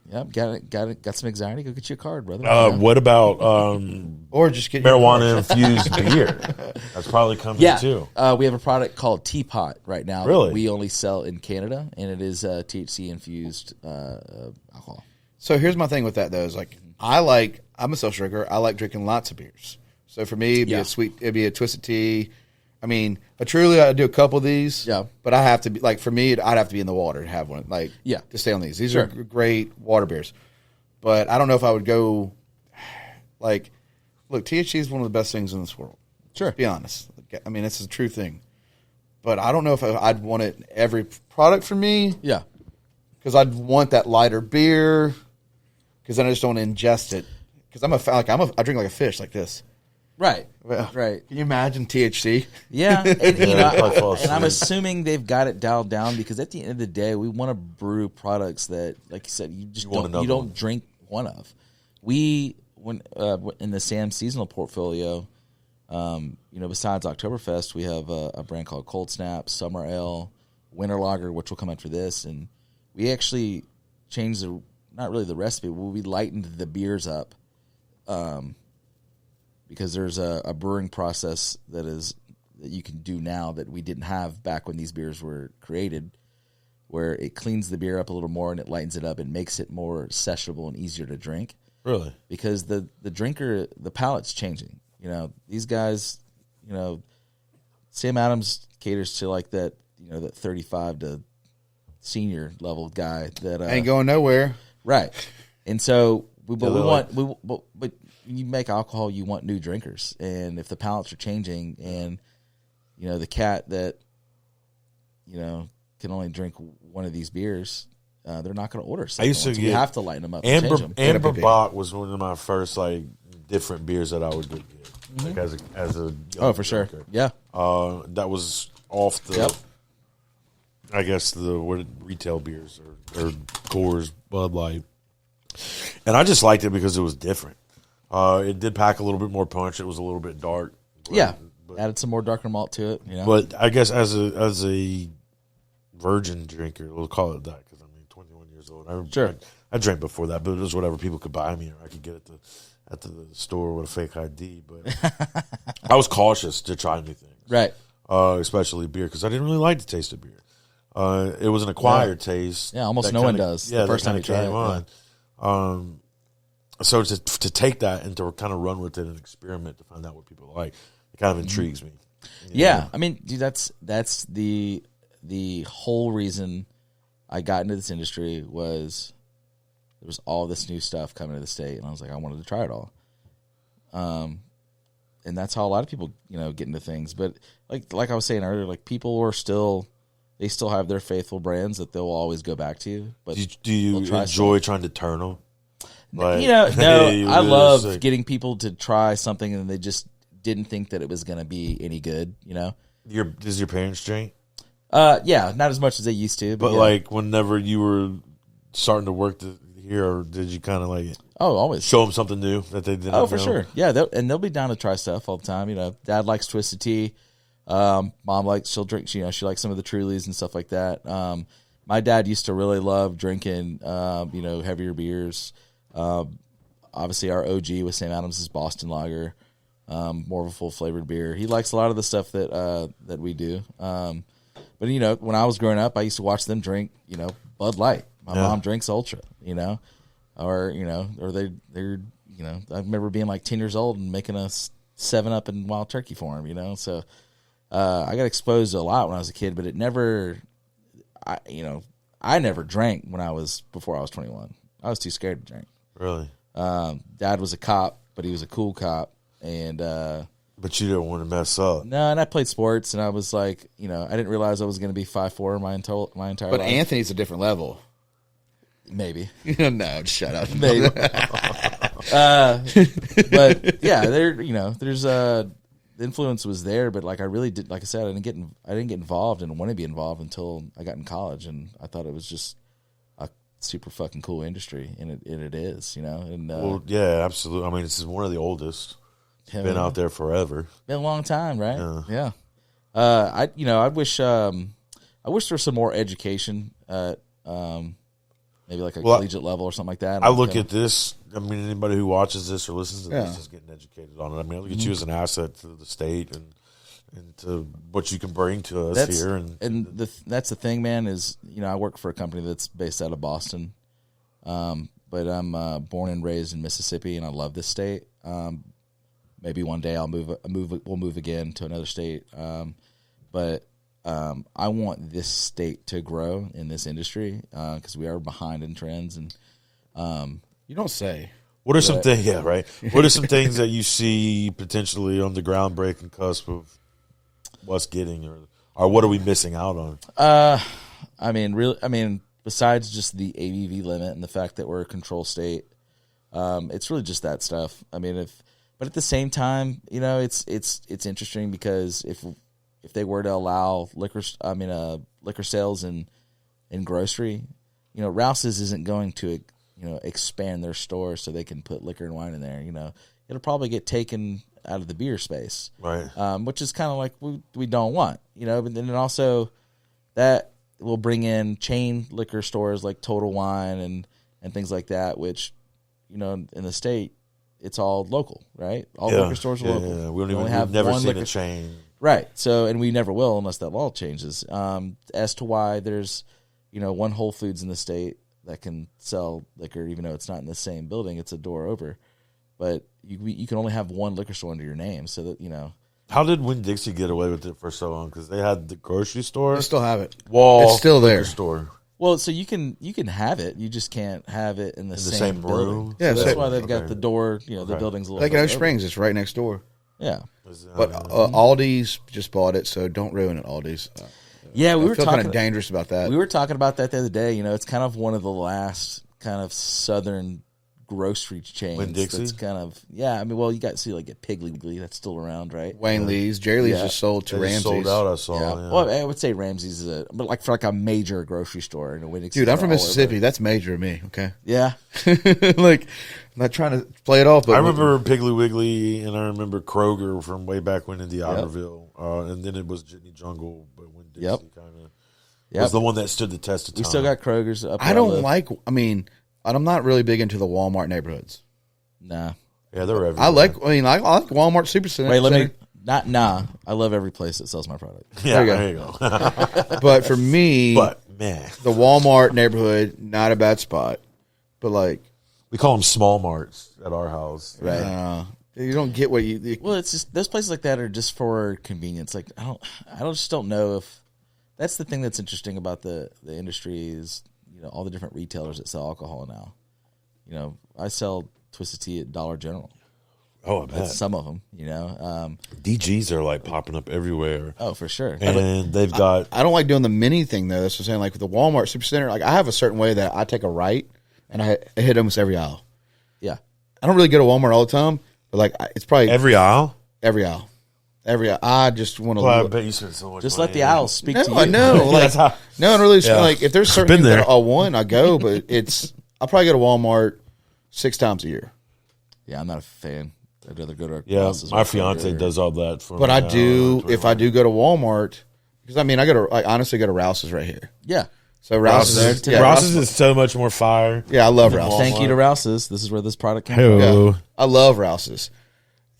Got some anxiety. Go get you a card, brother. What about or just get marijuana infused beer? That's probably coming too. We have a product called Teapot right now. Really? That we only sell in Canada, and it is THC infused alcohol. So here's my thing with that though is like I'm a social drinker. I like drinking lots of beers. So for me, it'd be a Twisted Tea. I mean, truly, I do a couple of these. Yeah. But I have to be like for me, I'd have to be in the water to have one. Like to stay on these. These are great water beers. But I don't know if I would go like look, THC is one of the best things in this world. Sure. To be honest. I mean, it's a true thing. But I don't know if I'd want it in every product for me. Yeah. Because I'd want that lighter beer. Because then I just don't ingest it. Because I drink like a fish, like this. Right. Well, Right. Can you imagine THC? Yeah. And, probably fall and I'm asleep. assuming they've got it dialed down because at the end of the day, we want to brew products that, like you said, you don't drink one of. We in the Sam seasonal portfolio, besides Oktoberfest, we have a brand called Cold Snap, Summer Ale, Winter Lager, which will come out for this, and we actually changed not really the recipe, but we lightened the beers up, because there's a brewing process that you can do now that we didn't have back when these beers were created, where it cleans the beer up a little more and it lightens it up and makes it more sessionable and easier to drink. Really? Because the drinker, the palate's changing. These guys, Sam Adams caters to like that, that 35 to senior level guy that Ain't going nowhere. right. And so but you make alcohol, you want new drinkers, and if the palates are changing, and the cat that can only drink one of these beers, they're not going to order. I used to so get we have to lighten them up. And change them. Amber Bach was one of my first different beers that I would get, like as a young for sure, drinker. yeah. That was off the, I guess what retail beers or Coors, Bud Light, and I just liked it because it was different. It did pack a little bit more punch. It was a little bit dark. But added some more darker malt to it. But I guess as a virgin drinker, we'll call it that, because 21 years old. I drank before that, but it was whatever people could buy me, or I could get it at the store with a fake ID. But I was cautious to try new things, right? Especially beer, because I didn't really like the taste of beer. It was an acquired taste. Yeah, almost no one does. Yeah, the first time you try it. On. So to take that and to kind of run with it and experiment to find out what people like, it kind of intrigues me. Yeah, I mean, dude, that's the whole reason I got into this industry was there was all this new stuff coming to the state, and I was like, I wanted to try it all. And that's how a lot of people, get into things. But like I was saying earlier, people are still have their faithful brands that they'll always go back to. But do you enjoy trying to turn them? No, I love getting people to try something and they just didn't think that it was going to be any good. Does your parents drink? Yeah, not as much as they used to. But whenever you were starting to work here, or did you kind of always show them something new that they didn't? Oh, for sure. Yeah, they'll be down to try stuff all the time. Dad likes Twisted Tea. Mom she'll drink. She likes some of the Trulies and stuff like that. My dad used to really love drinking, heavier beers. Obviously, our OG with Sam Adams is Boston Lager, more of a full flavored beer. He likes a lot of the stuff that we do. But when I was growing up, I used to watch them drink, Bud Light. My mom drinks Ultra, or they're I remember being 10 years old and making a 7-Up and Wild Turkey for him, So I got exposed to a lot when I was a kid, but it never, I never drank before I was 21. I was too scared to drink. Really? Dad was a cop, but he was a cool cop, and but you didn't want to mess up. No, and I played sports, and I was I didn't realize I was going to be 5'4" my entire life. But Anthony's a different level. Maybe. No, shut up. Maybe. But yeah, there's the influence was there, but I really did. Like I said, I didn't get involved and want to be involved until I got in college, and I thought it was just a super fucking cool industry, and it is, And well, yeah, absolutely. This is one of the oldest. It's been out there forever. Been a long time, right? Yeah. I wish there was some more education at maybe a collegiate level or something like that. I look at this. Anybody who watches this or listens to this is getting educated on it. I look at you as an asset to the state and to what you can bring to us here. That's the thing, man. Is I work for a company that's based out of Boston, but I'm born and raised in Mississippi, and I love this state. Maybe one day we'll move again to another state. But I want this state to grow in this industry because we are behind in trends. And you don't say. What are some things? Yeah, right. What are some things that you see potentially on the groundbreaking cusp of what's getting, or what are we missing out on? Besides just the ABV limit and the fact that we're a control state, it's really just that stuff. But at the same time, it's interesting because if they were to allow liquor sales in grocery, Rouse's isn't going to expand their store so they can put liquor and wine in there. It'll probably get taken out of the beer space, right? Which is kind of we don't want, But then also that will bring in chain liquor stores like Total Wine and things like that, which in the state it's all local, right? All liquor stores are local. Yeah. We've never seen a chain. Right. So, and we never will unless that law changes. As to why there's, one Whole Foods in the state that can sell liquor, even though it's not in the same building, it's a door over. But you can only have one liquor store under your name, so that How did Winn-Dixie get away with it for so long? Because they had the grocery store. They still have it. It's still there. Store. Well, so you can have it. You just can't have it in the same building. room. Yeah, so that's so- why they've got the door. You know, the building's a little. Like in bit Oak Springs, it's right next door. Yeah, But Aldi's just bought it, so don't ruin it, Aldi's. yeah. We I were feel kind talking. of dangerous about that. We were talking about that the other day. You know, it's kind of one of the last kind of southern grocery chains. Winn-Dixie? That's kind of I mean, well, you got to see like a Piggly Wiggly that's still around, right? Wayne Lee's, Jerry Lee's Yeah. just sold to They Ramsey's. sold out. I saw. Yeah. Yeah. Well, I would say Ramsey's is but like for like a major grocery store, you know, Winn-Dixie's Dude, I'm are from all Mississippi. over. That's major to me. Okay, Yeah, like I'm not trying to play it off, but I remember Piggly Wiggly, and I remember Kroger from way back when in Deauville, and then it was Jitney Jungle, but when Dixie Yep. kind of Yep. was the one that stood the test of time. we still got Kroger's up. I where don't live. like. I mean, I'm not really big into the Walmart neighborhoods. Nah. Yeah, they're everywhere. I like Walmart Supercenter. Wait, let me. Nah. I love every place that sells my product. Yeah, There you there you go. But for me, But man, the Walmart neighborhood, not a bad spot. But like, we call them small marts at our house. right? You don't get what you. Well, it's just those places like that are just for convenience. Like I don't know if that's the thing that's interesting about the industry is all the different retailers that sell alcohol now. I sell Twisted Tea at Dollar General. Oh, I bet. Some of them, DGs are like popping up everywhere, Oh, for sure. and they've got. I don't like doing the mini thing though. That's what I'm saying. Like with the Walmart Supercenter, like I have a certain way that I take a right and I hit almost every aisle. Yeah. I don't really go to Walmart all the time, but like it's probably Every aisle? every aisle. Every aisle. I just want to. Well, I bet you spend so much Just money let the in it. owls speak to you. No, I know. Like, That's how- no, and really, Yeah. like if there's certain Been things there. that I want, I go. But I'll probably go to Walmart 6 times a year. Yeah, I'm not a fan. I'd rather go to Yeah, Rouse's my or fiance Kroger. does all that for me. But I now. do if I do go to Walmart because I mean I honestly go to Rouse's right here. Yeah. So Rouse's, Rouse's, yeah, Rouse's is so much more fire. yeah, I love Rouse's. Thank you to Rouse's. This is where this product came Yeah, I love Rouse's.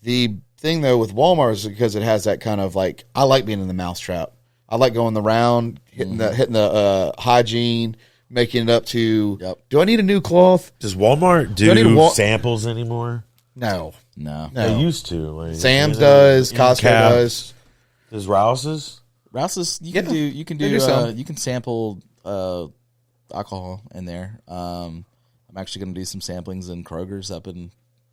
The thing though with Walmart is because it has that kind of like I like being in the mousetrap. I like going the round, hitting the hygiene, making it up to. Yep. Do I need a new cloth? Does Walmart I need do a samples anymore? No. No. No. They used to. Like, Sam's does, Costco Cap. does. Does Rouse's? Rouse's, you Yeah, can they do some. you can sample alcohol in there. I'm actually going to do some samplings in Kroger's up in.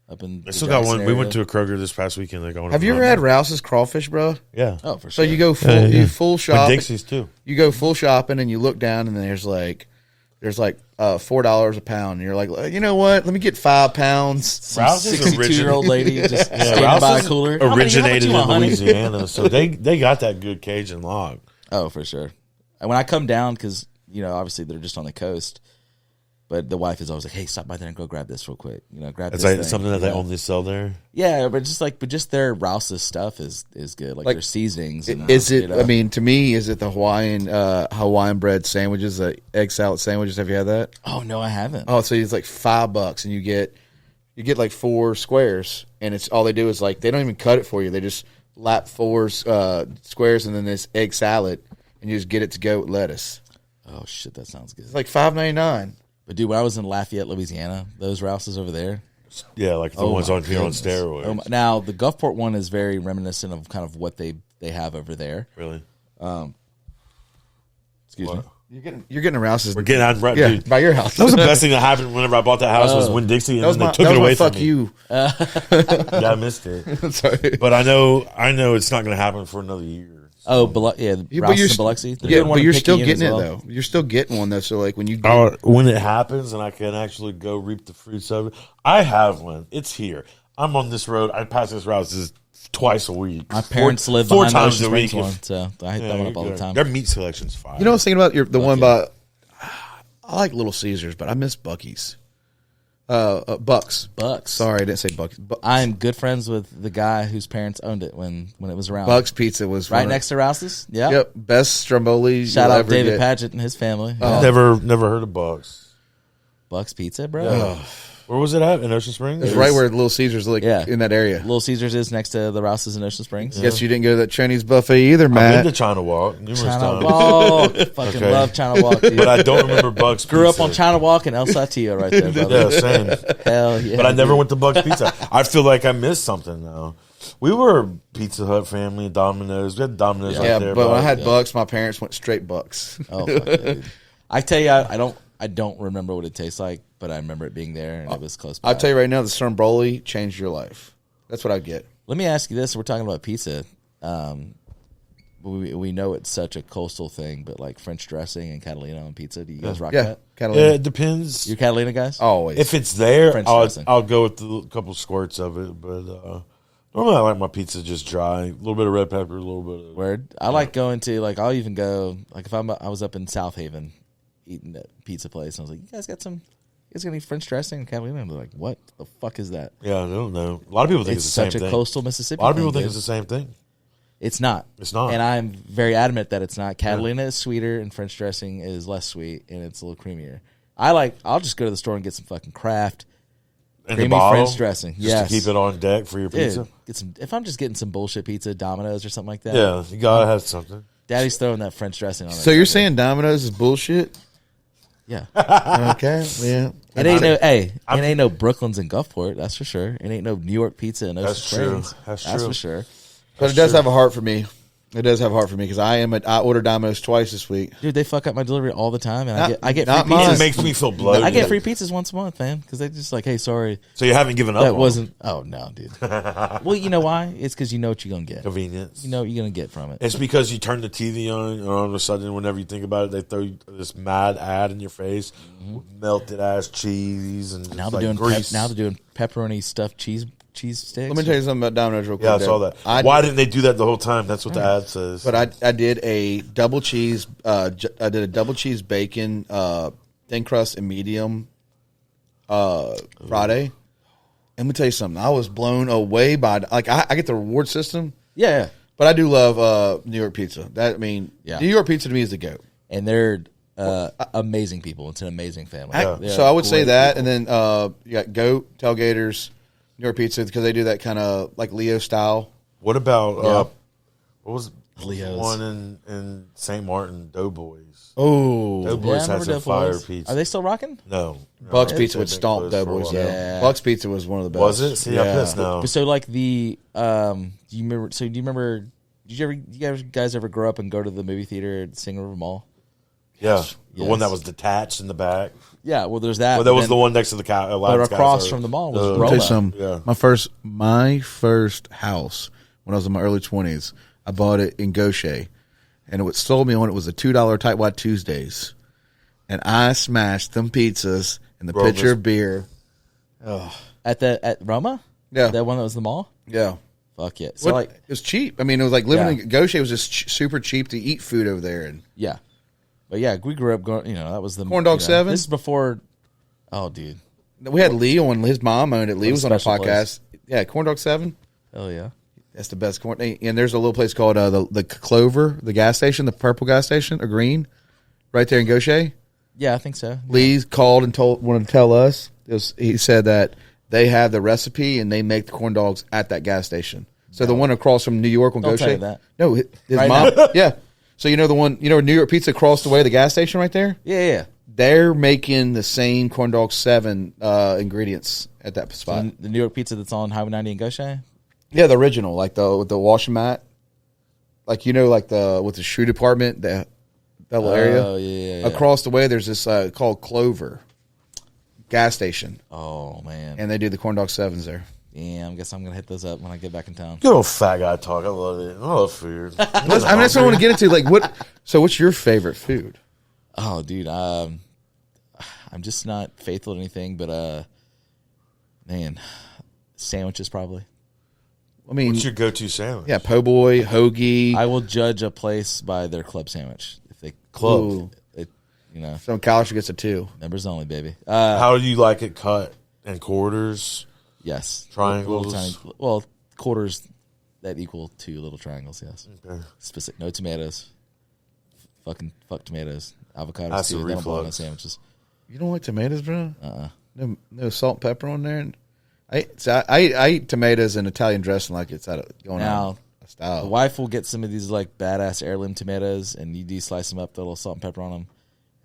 I the still got one. Jackson We area. went to a Kroger this past weekend. They're going. Have you ever had Rouse's crawfish, bro? Yeah. Oh, for So sure. you go full, Yeah, yeah. you full But shop. Dixie's too. You go full shopping and you look down and there's like $4 a pound. And you're like, you know what? Let me get 5 pounds. Rouse's 62-year-old lady just Yeah, standing by a Rouse's cooler. How originated much you in want, honey? Louisiana, so they got that good Cajun log. Oh, for sure. And when I come down, because obviously they're just on the coast, but the wife is always like, "Hey, stop by there and go grab this real quick." Grab It's this like thing, something that they you know? only sell there. Yeah, but just their Rouse's stuff is good. Like their seasonings. And, Is it? you know. I mean, to me, is it the Hawaiian bread sandwiches, the egg salad sandwiches? Have you had that? Oh no, I haven't. Oh, so it's like $5, and you get like 4 squares, and it's all they do is like they don't even cut it for you. They just lap 4 squares, and then this egg salad, and you just get it to go with lettuce. Oh shit, that sounds good. It's like $5.99. But dude, when I was in Lafayette, Louisiana, those Rouse's over there. Yeah, like the Oh ones my on here on goodness. steroids. Oh my- now the Gulfport one is very reminiscent of kind of what they have over there. Really? Excuse me. You're getting a Rouse's. We're getting out right, yeah, dude. by your house. That was the best thing that happened whenever I bought that house was when Dixie and That was then my, they took that it was away my from fuck me. you. Yeah, I missed it. Sorry. But I know it's not going to happen for another year. Oh, yeah, Yeah, Rouse's in Biloxi. They're Yeah, doing one but in you're still Picayune as getting well. it though. You're still getting one though. So like when you get, When it happens and I can actually go reap the fruits of it, I have one. It's here. I'm on this road. I pass this route twice a week. My parents live four behind times Ocean a week. Springs one, so I hit that one up all the time. Their meat selection's fire. you know, I was thinking about the one by. I like Little Caesars, but I miss Buc-ee's. Bucks. Bucks. Sorry, I didn't say Buc-ee's. I'm good friends with the guy whose parents owned it when it was around. Bucks Pizza was right one of- next to Rouse's. Yeah. Yep, best Stromboli. Shout you'll out ever David get. Paget and his family. Oh. Yeah. Never heard of Bucks. Bucks Pizza, bro. Where was it at? In Ocean Springs? It's right where Little Caesars, like Yeah. in that area. Little Caesars is next to the Rouse's in Ocean Springs. Guess you didn't go to that Chinese buffet either, I've Matt. been to China Walk numerous China times. Walk. Fucking Okay. love China Walk, dude. But I don't remember Bucks Grew up Pizza. on China Walk and El Saltillo right there, brother. Yeah, same. Hell yeah. But I never dude. went to Bucks Pizza. I feel like I missed something now. We were a Pizza Hut family, Domino's. We had Domino's yeah, right there. but when I had yeah. Bucks, my parents went straight Bucks. Oh, fuck yeah, dude. I tell you, I don't remember what it tastes like, but I remember it being there and it was close by. I'll tell you right now, the Stromboli changed your life. That's what I get. Let me ask you this: we're talking about pizza. We know it's such a coastal thing, but like French dressing and Catalina on pizza, do you guys rock Yeah, that? Catalina. Yeah, it depends. You Catalina guys? Always. If it's there, French dressing. I'll go with a couple squirts of it. But normally, I like my pizza just dry. A little bit of red pepper, a little bit of Word. I like going to like I'll even go like if I was up in South Haven eating at pizza place and I was like, you guys got any French dressing and Catalina? And they're like, what the fuck is that? Yeah, I don't know. A lot of people think It's it's the same such a thing. coastal Mississippi. A lot of people thing, think dude. it's the same thing. It's not. It's not. And I'm very adamant that it's not. Catalina is sweeter and French dressing is less sweet and it's a little creamier. I'll just go to the store and get some fucking Kraft In creamy the bottle, French dressing. just Yes. to keep it on deck for your Dude, pizza. get some. If I'm just getting some bullshit pizza, Domino's or something like that. Yeah, you gotta have something. Daddy's throwing that French dressing on it. So you're saying Domino's is bullshit? Yeah. Okay, yeah. It ain't no Brooklyn's in Gulfport, that's for sure. It ain't no New York pizza in Ocean That's true. Springs. That's That's true. for sure. But it does have a heart for me. It does have a heart for me because I ordered Domino's twice this week. Dude, they fuck up my delivery all the time, and Not- I get not free mine. pizzas. It makes me feel bloated. I get free pizzas once a month, man, because they just like, hey, sorry, So you haven't given up that on wasn't. Oh no, dude. Well, you know why? It's because you know what you're gonna get. convenience. You know what you're gonna get from it. It's because you turn the TV on, and all of a sudden, whenever you think about it, they throw you this mad ad in your face with melted ass cheese and Now just they're like doing grease. now they're doing pepperoni stuffed cheese sticks. Let me tell you something about Domino's real quick. Yeah, I there. saw that. Why didn't they do that the whole time? That's what the ad says. But I did a double cheese. I did a double cheese bacon, thin crust and medium Friday. And let me tell you something. I was blown away by like I get the reward system, Yeah, but I do love New York pizza. New York pizza to me is the goat. and they're amazing people. It's an amazing family. They're So I would say great that, people. and then you got goat tailgaters, New York pizza because they do that kind of like Leo style. What about Yeah. what was Leo's. the one in St. Martin? Doughboys. Oh, Doughboys Yeah, I has remember a fire Doughboys. pizza. Are they still rocking? No, Buck's no, Pizza they've would been stomp closed for a Doughboys. while. Yeah. Yeah. Buck's Pizza was one of the best. Was it? See, I pissed now. So like the do you remember? So do you remember? You guys ever grow up and go to the movie theater at Sing River Mall? Yeah, the one Yes. that was detached in the back. Yeah, well, there's that. Well, that but was then- the one next to the cow. But across from the mall was I'll Roma. tell you something. Yeah. My first house when I was in my early 20s, I bought it in Gaucher, and what sold me on it was a $2 Tight Wad Tuesdays, and I smashed them pizzas and the Roma's. pitcher of beer. at Roma. Yeah. That one that was the mall. Yeah, Fuck yeah. So like it was cheap. I mean, it was like living Yeah. in Gaucher was just super cheap to eat food over there, and yeah, but yeah, we grew up going. You know, that was the Corn Dog 7? This is before. Oh, dude, we had Lee on. His mom owned it. Lee What a was on a special podcast. Yeah, Corn Dog 7. hell yeah. That's the best corn. And there's a little place called the Clover, the gas station, the purple gas station, or green, right there in Gaucher. Yeah, I think so. Lee called and wanted to tell us. He said that they have the recipe and they make the corn dogs at that gas station. So the one across from New York on Don't tell Gaucher. you that. No, his Right mom. now. Yeah. So you know the one, New York Pizza across the way, the gas station right there. Yeah. They're making the same corn dog 7 ingredients at that spot. So the New York pizza that's on Highway 90 in Gaucher. Yeah, the original, like with the washing mat, like like with the shoe department, that little area. Oh yeah. Across the way, there's this called Clover gas station, Oh man. and they do the corn dog 7s there. Yeah, I guess I'm gonna hit those up when I get back in town. Good old fat guy talk. I love it. I love food. That's what I want to get into. Like, what? So, what's your favorite food? Oh, dude, I'm just not faithful to anything, but man, sandwiches probably. I mean, What's your go-to sandwich? yeah, po' boy, hoagie. I will judge a place by their club sandwich. If they Ooh. it, So Kalisha gets a 2. members only, baby. How do you like it cut in quarters? Yes, Triangles? Well, quarters that equal 2 little triangles. Yes, Okay. specific. No tomatoes. Fuck tomatoes. Avocados Acid too. They don't belong on reflux. sandwiches. You don't like tomatoes, bro? No salt and pepper on there. I eat tomatoes and Italian dressing like it's going Now, out of style. The wife will get some of these like badass heirloom tomatoes, and you de-slice them up, throw a little salt and pepper on them,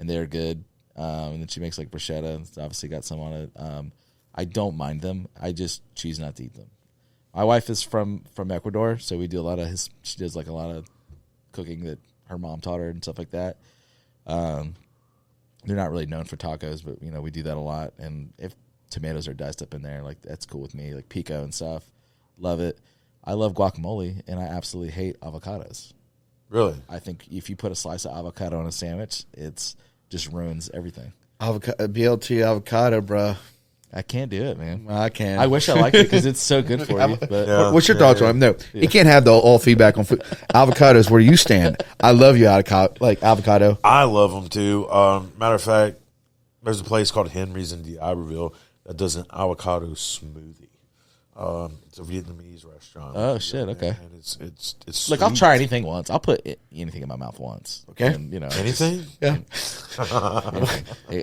and they're good. And then she makes like bruschetta, and it's obviously got some on it. I don't mind them. I just choose not to eat them. My wife is from Ecuador, so we do a lot of she does like a lot of cooking that her mom taught her and stuff like that. they're not really known for tacos, but we do that a lot. And if tomatoes are diced up in there, like that's cool with me. Like pico and stuff, love it. I love guacamole, and I absolutely hate avocados. Really? I think if you put a slice of avocado on a sandwich, it's just ruins everything. BLT avocado, bro. I can't do it, man. I can. I wish I liked it because it's so good for you. But What's your thoughts on him? No, you can't have all feedback on food. Avocados, where you stand. I love you, avocado. I love them too. Matter of fact, there's a place called Henry's in D'Iberville that does an avocado smoothie. It's a Vietnamese restaurant. Oh shit! Okay. And it's Look, I'll try anything once. I'll put anything in my mouth once. Okay. And, anything. Yeah, Hey,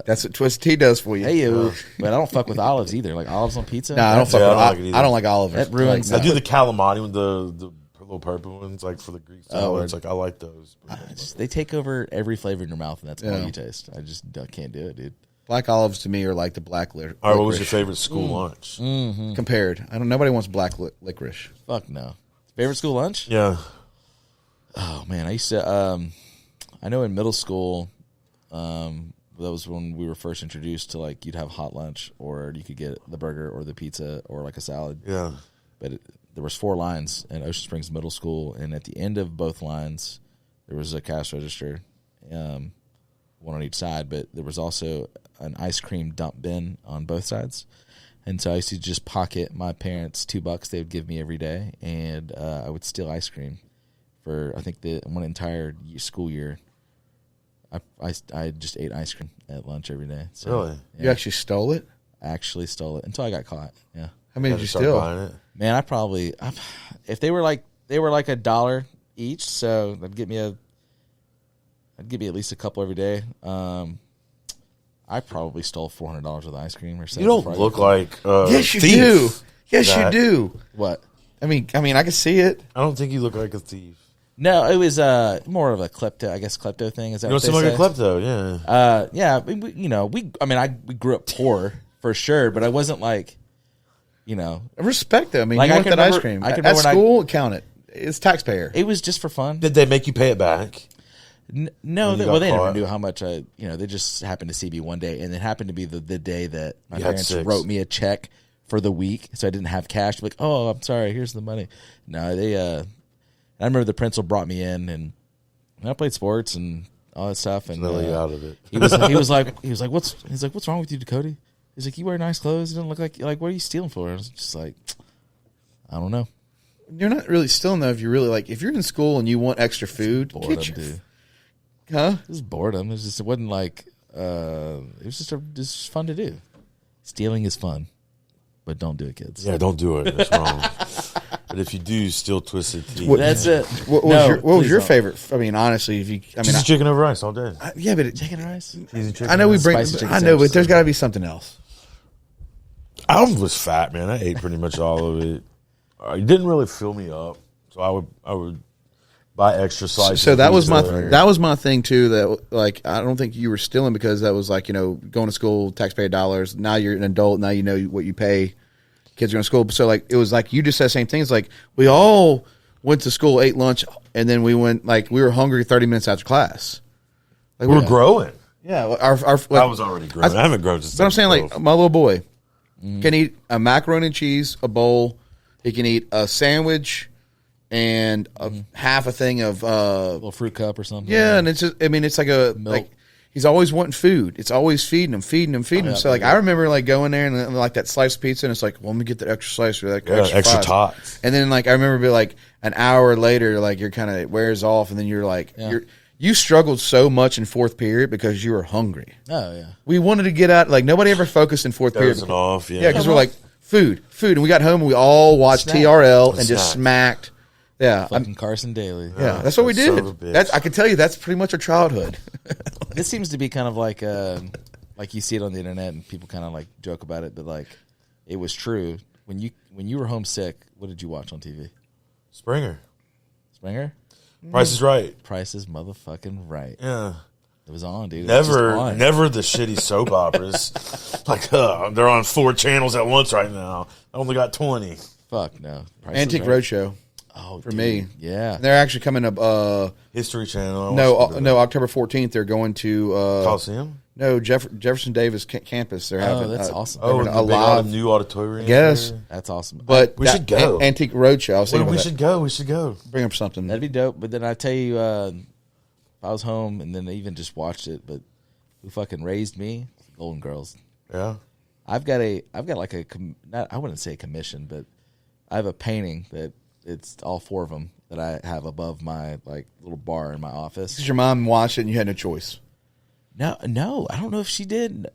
that's what Twisted Tea does for you. hey, but I don't fuck with olives either. Like olives on pizza. No, I don't fuck Yeah, with. I don't like it either. I don't like olives. That ruins I Like, do the calamari with the little purple ones, like for the Greek salads. word. Like I like those. They take over every flavor in your mouth, and that's all Yeah. you taste. I just can't do it, dude. black olives to me are like the black licorice. All right, what was your favorite school lunch? Compared? I don't. Nobody wants black licorice. Fuck no. Favorite school lunch? Yeah, Oh man, I used to. I know in middle school, that was when we were first introduced to like you'd have hot lunch, or you could get the burger or the pizza or like a salad. yeah. But there was 4 lines in Ocean Springs Middle School, and at the end of both lines, there was a cash register, one on each side. But there was also an ice cream dump bin on both sides, and so I used to just pocket my parents' $2 they would give me every day, and I would steal ice cream for I think the one entire school year. I just ate ice cream at lunch every day. So, Really? yeah, You actually stole it? I actually stole it until I got caught. Yeah. How many did Gotta you start steal? buying it. Man, if they were like $1 each, so that'd get me at least a couple every day. I probably stole $400 worth of ice cream or something. You don't look like Yes, you thief. do. Yes, Zach. you do. What? I mean, I can see it. I don't think you look like a thief. No, it was more of a klepto thing. Is that You what don't they seem like say? a klepto, yeah. Yeah, we grew up poor for sure, but I wasn't like, Respect it. I mean, Like, you I want can that ice remember- cream. I can At remember when school, count it. It's taxpayer. it was just for fun. Did they make you pay it back? No, When you they got never caught? knew how much they just happened to see me one day, and it happened to be the day that my You had parents 6. wrote me a check for the week, so I didn't have cash. Like, oh, I'm sorry, here's the money. No, I remember the principal brought me in, and I played sports and all that stuff, and Really out of it. he was like, what's wrong with you, Ducote? He's like, you wear nice clothes, you don't look like what are you stealing for? I was just like, I don't know. You're not really stealing though. If you're really like, if you're in school and you want extra food, Boredom, get your, dude. huh? It was boredom. It wasn't like it was just fun to do. Stealing is fun, but don't do it, kids. Yeah, don't do it. It's wrong. But if you do, still Twisted Tea. That's it. What No, was please your don't. favorite? I mean, honestly, if you, Cheesy chicken over rice all day. yeah, but Chicken rice. Cheesy chicken. I know we bring. Spicy chicken I know, sandwich. but there's got to be something else. I was fat, man. I ate pretty much all of it. It didn't really fill me up, so I would buy extra slices. So that was pizza. my thing too. That like I don't think you were stealing because that was like going to school, taxpayer dollars. Now you're an adult. Now you know what you pay. Kids are going to school. So like it was like you just said the same thing. It's like we all went to school, ate lunch, and then we went like we were hungry 30 minutes after class. Like We were growing. Yeah, our like, I was already grown. I haven't grown since. But I'm saying, like, 12. my little boy can eat a macaroni and cheese, a bowl. He can eat a sandwich and half a thing of little fruit cup or something. yeah. And it's just, I mean, it's like a Milk. like he's always wanting food. It's always feeding him. So like I remember like going there and like that slice of pizza, and it's like, well, let me get the extra slice or that extra extra fries. tots. And then like I remember be like an hour later, like you're kind of wears off, and then you're like you struggled so much in fourth period because you were hungry. Oh yeah. We wanted to get out. Like nobody ever focused in fourth period. Dozing off, yeah. Yeah, because we're like food, and we got home and we all watched Snack. TRL and just Snack. smacked. Yeah, Fucking Carson Daly. yeah, that's what we Son of a did. bitch. That's I can tell you that's pretty much our childhood. This seems to be kind of like you see it on the internet and people kind of like joke about it, but like it was true. When you were homesick, what did you watch on TV? Springer. Springer? Price is Right. Price is motherfucking right. Yeah. It was on, dude. It was just on. Never the shitty soap operas. Like, they're on 4 channels at once right now. I only got 20. Fuck no. Price is Antique Right. Roadshow. Oh, for dude, me. yeah. They're actually coming up. History Channel. No, October 14th. They're going to Coliseum. no Jefferson Davis campus. They're having. That's awesome. Oh, a the big live. new auditorium. Yes. there. That's awesome. But We should go. Antique Roadshow. I was Well, thinking we about should go. We should go. that. Bring up something. That'd be dope. But then I tell you, if I was home and then I even just watched it, but who fucking raised me? Golden Girls. Yeah. I've got like a not, I wouldn't say a commission, but I have a painting that it's all 4 of them that I have above my like little bar in my office. Because your mom watched it and you had no choice. No, I don't know if she did.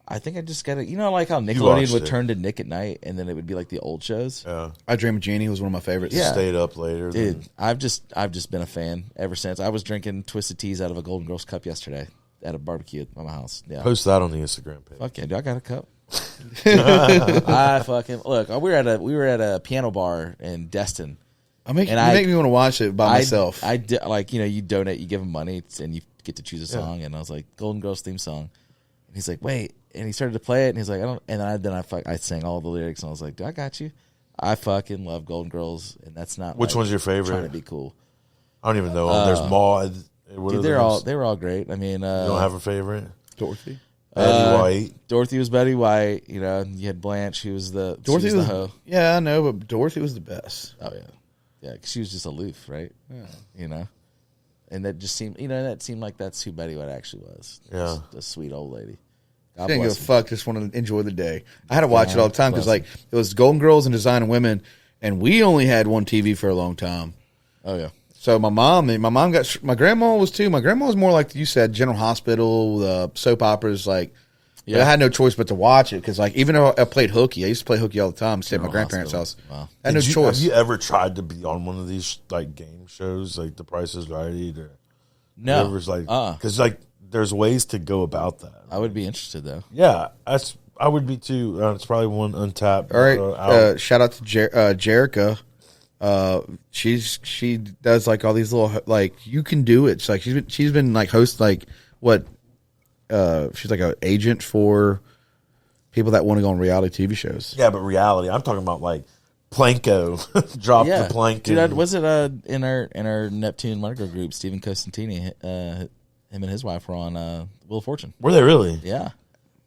I think I just got it. You know, like how watched Nickelodeon would it. turn to Nick at Night, and then it would be like the old shows. Yeah. I Dream of Jeannie was one of my favorites. Yeah. Stayed up later. Dude, I've just been a fan ever since. I was drinking Twisted Teas out of a Golden Girls cup yesterday at a barbecue at my house. Yeah, Post that on the Instagram page. fuck yeah, dude, I got a cup. I fucking look. We were at a piano bar in Destin. You make me want to watch it by myself. I did, like, you know, you donate, you give them money, and you get to choose a song. And I was like, Golden Girls theme song. And he's like, wait. And he started to play it, and he's like, I don't. And I sang all the lyrics, and I was like, dude, I got you. I fucking love Golden Girls, and that's not Which like, one's your favorite? Trying to be cool. I don't even know. There's Maud. What Dude, are they were all great. I mean, You don't have a favorite? Dorothy. Betty White. Dorothy was Betty White. You know, you had Blanche, who was the Dorothy she was the hoe. Yeah, I know, but Dorothy was the best. Oh yeah, 'cause she was just aloof, right? Yeah, you know, and that just seemed, that seemed like that's who Betty White actually was. Yeah, just a sweet old lady. God Didn't give a bless her. fuck. Just want to enjoy the day. I had to watch it all the time because bless like it was Golden Girls and Designing Women, and we only had one TV for a long time. Oh yeah. So my grandma was too. My grandma was more like you said, General Hospital, soap operas. Like, but I had no choice but to watch it because, like, even though I played hooky, I used to play hooky all the time. Stay at my General grandparents' Hospital. house. Wow. I had no choice. Have you ever tried to be on one of these like game shows, like The Price is Right? Or No, whatever's like, because like there's ways to go about that. I would be interested though. Yeah, I would be too. It's probably one untapped. All right, shout out to Jerica. She does like all these little like you can do it. It's like she's been like host like what she's like an agent for people that want to go on reality TV shows. Yeah, but reality. I'm talking about like Planko. Drop Yeah, the plank. dude. Was it in our Neptune Margo group? Stephen Costantini, him and his wife were on Wheel of Fortune. Were they really? Yeah,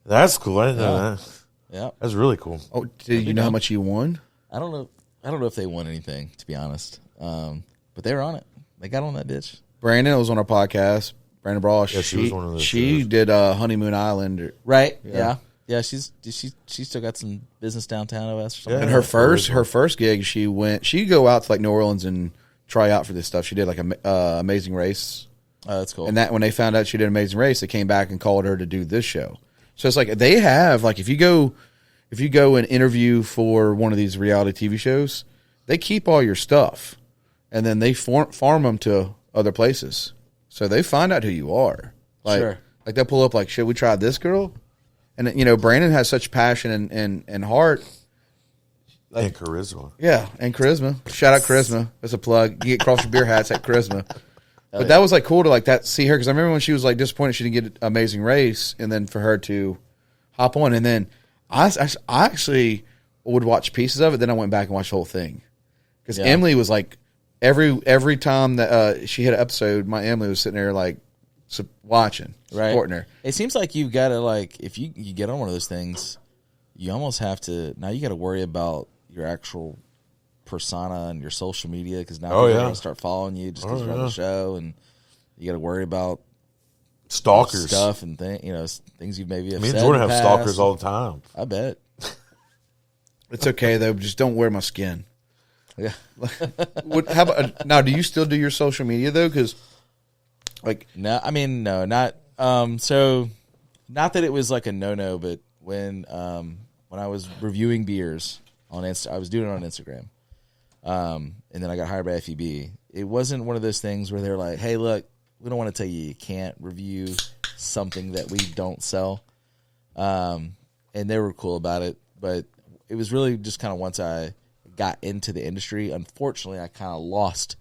That's cool. I didn't know that. yeah. That's really cool. Oh, did you know how much you won? I don't know if they won anything, to be honest. But they were on it. They got on that bitch. Brandon was on our podcast. Brandon Brosh. Yeah, she was one of those She shows. did Honeymoon Island. Right? Yeah. Yeah. She's still got some business downtown of us. Or something. And her first gig, she'd go out to like New Orleans and try out for this stuff. She did like Amazing Race. Oh, that's cool. And that when they found out she did Amazing Race, they came back and called her to do this show. So it's like they have like if you go and interview for one of these reality TV shows, they keep all your stuff, and then they farm them to other places. So they find out who you are. Like, Sure. Like they'll pull up like, should we try this girl? And Brandon has such passion and heart. And charisma. Yeah, and Charisma. Shout out Charisma. That's a plug. You get Cross Your Beer hats at Charisma. But that was like cool to like that see her because I remember when she was like disappointed she didn't get Amazing Race, and then for her to hop on, and then I actually would watch pieces of it. Then I went back and watched the whole thing because Emily was like every time that she had an episode, my Emily was sitting there like watching, supporting her. It seems like you've got to like if you get on one of those things, you almost have to now. You got to worry about your actual persona and your social media because now people are going to start following you just because you're on the show, and you got to worry about Stalkers. stuff and things you maybe have Me and said Jordan in have the stalkers past. all the time. I bet. It's okay though. Just don't wear my skin. Yeah. How about now? Do you still do your social media though? Because like No, I mean no, not so not that it was like a no, but when I was reviewing beers on I was doing it on Instagram. And then I got hired by FEB. It wasn't one of those things where they're like, "Hey, look, we don't want to tell you can't review something that we don't sell." And they were cool about it, but it was really just kind of once I got into the industry, unfortunately, I kind of lost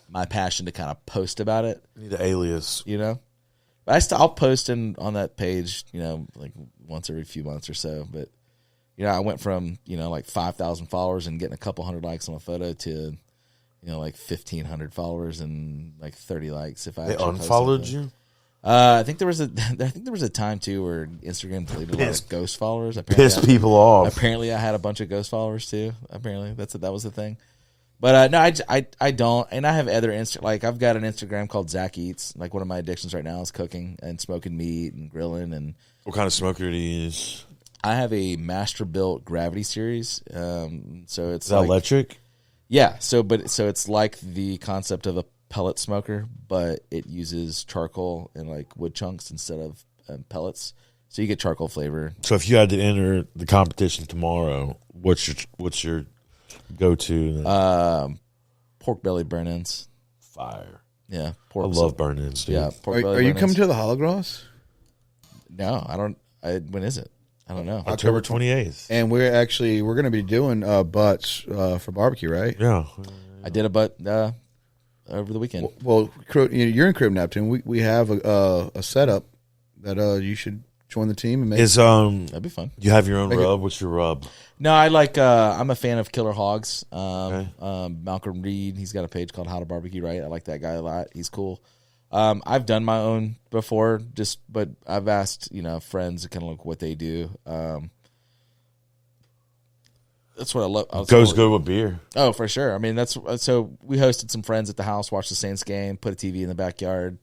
my passion to kind of post about it. You need an alias. But I'll post on that page, like once every few months or so. But I went from like 5,000 followers and getting a couple hundred likes on a photo to like 1,500 followers and like 30 likes. If I They actually post unfollowed something. you? I think there was a time too where Instagram deleted a lot of ghost followers. Piss people off. Apparently, I had a bunch of ghost followers too. Apparently, that was the thing. But no, I don't, and I have other I've got an Instagram called Zak Eats. Like one of my addictions right now is cooking and smoking meat and grilling. And What kind of smoker do you use? I have a master built gravity series. So it's Is that electric? Yeah. So it's like the concept of a pellet smoker, but it uses charcoal and like wood chunks instead of pellets. So you get charcoal flavor. So if you had to enter the competition tomorrow, what's your go-to? Pork belly burn-ins. Fire. Yeah. I love burn-ins, dude. Yeah. Pork Are belly you burn-ins. coming to the Hologross? No, I don't. When is it? I don't know. October 28th. And we're going to be doing butts for barbecue, right? Yeah. I did a butt over the weekend. Well, you're in Crib Neptune. We have a setup that you should join the team and make. That'd be fun. You have your own rub? What's your rub? No, I like. I'm a fan of Killer Hogs. Okay. Malcolm Reed. He's got a page called How to Barbecue Right. I like that guy a lot. He's cool. I've done my own before, but I've asked friends to kind of look what they do. That's what I love. Goes good with beer. Oh, for sure. I mean, so we hosted some friends at the house, watched the Saints game, put a TV in the backyard.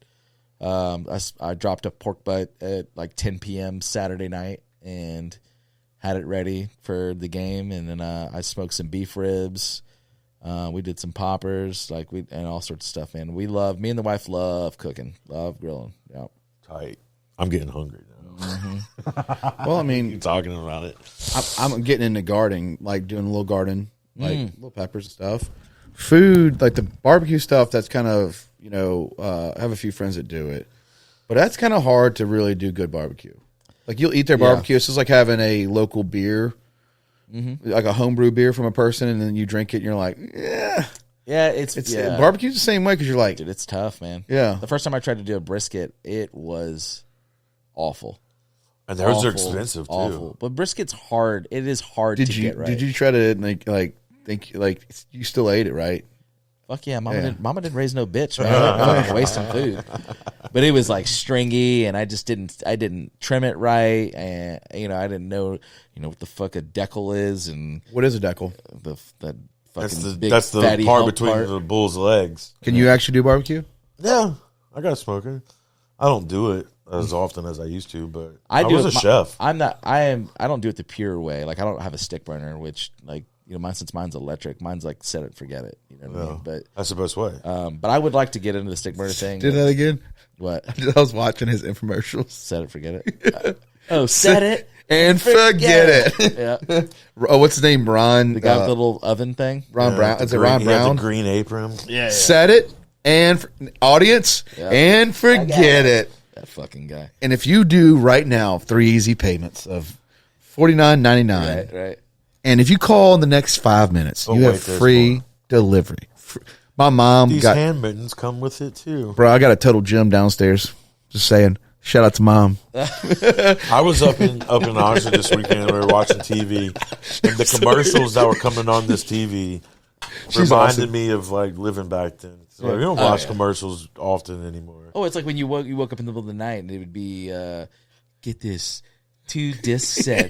I dropped a pork butt at like 10 p.m. Saturday night and had it ready for the game, and then I smoked some beef ribs. We did some poppers, and all sorts of stuff. Man, me and the wife love cooking, love grilling. Yeah, Tight. I'm getting hungry now. Well, I mean, You're talking about it. I'm getting into gardening, like doing a little garden, like little peppers and stuff. Food, like the barbecue stuff, that's kind of, I have a few friends that do it. But that's kind of hard to really do good barbecue. Like you'll eat their barbecue. It's just like having a local beer, like a homebrew beer from a person, and then you drink it and you're like, yeah. Yeah, it's barbecue's the same way because you're like, dude, it's tough, man. Yeah. The first time I tried to do a brisket, it was awful. And those are Awful, expensive, too. awful. But brisket's hard. It is hard to get right. Did you try to think you still ate it, right? Fuck yeah, Mama didn't raise no bitch, man. I wasn't wasting food. But it was like stringy, and I didn't trim it right, and I didn't know what the fuck a decal is, and What is a decal? that That's fucking the big that's the fatty part hump between part. the bull's legs. Can you actually do barbecue? Yeah, I got a smoker. I don't do it as often as I used to, but I do was it- a chef. I don't do it the pure way. Like I don't have a stick burner, which since mine's electric, mine's like set it, forget it. You know what I mean? But That's the best way. but I would like to get into the stick burner thing. Did that again? What? I was watching his infomercials. Set it, forget it. Set it and forget it. Yeah. Oh, what's his name? Ron. The guy with the little oven thing. Ron Brown. The Is it green- Ron he had Brown? the green apron. Yeah. Set it and audience and forget it. That fucking guy. And if you do right now 3 easy payments of $49.99, Right. and if you call in the next 5 minutes, you wait, have there's free more. delivery. My mom These got hand mittens come with it too. bro. I got a total gym downstairs. Just saying. Shout out to mom. I was up in Oxford this weekend. We were watching TV, and the commercials that were coming on this TV reminded awesome. me of like living back then. So we don't watch commercials often anymore. Oh, it's like when you woke up in the middle of the night and it would be get this 2-disc set.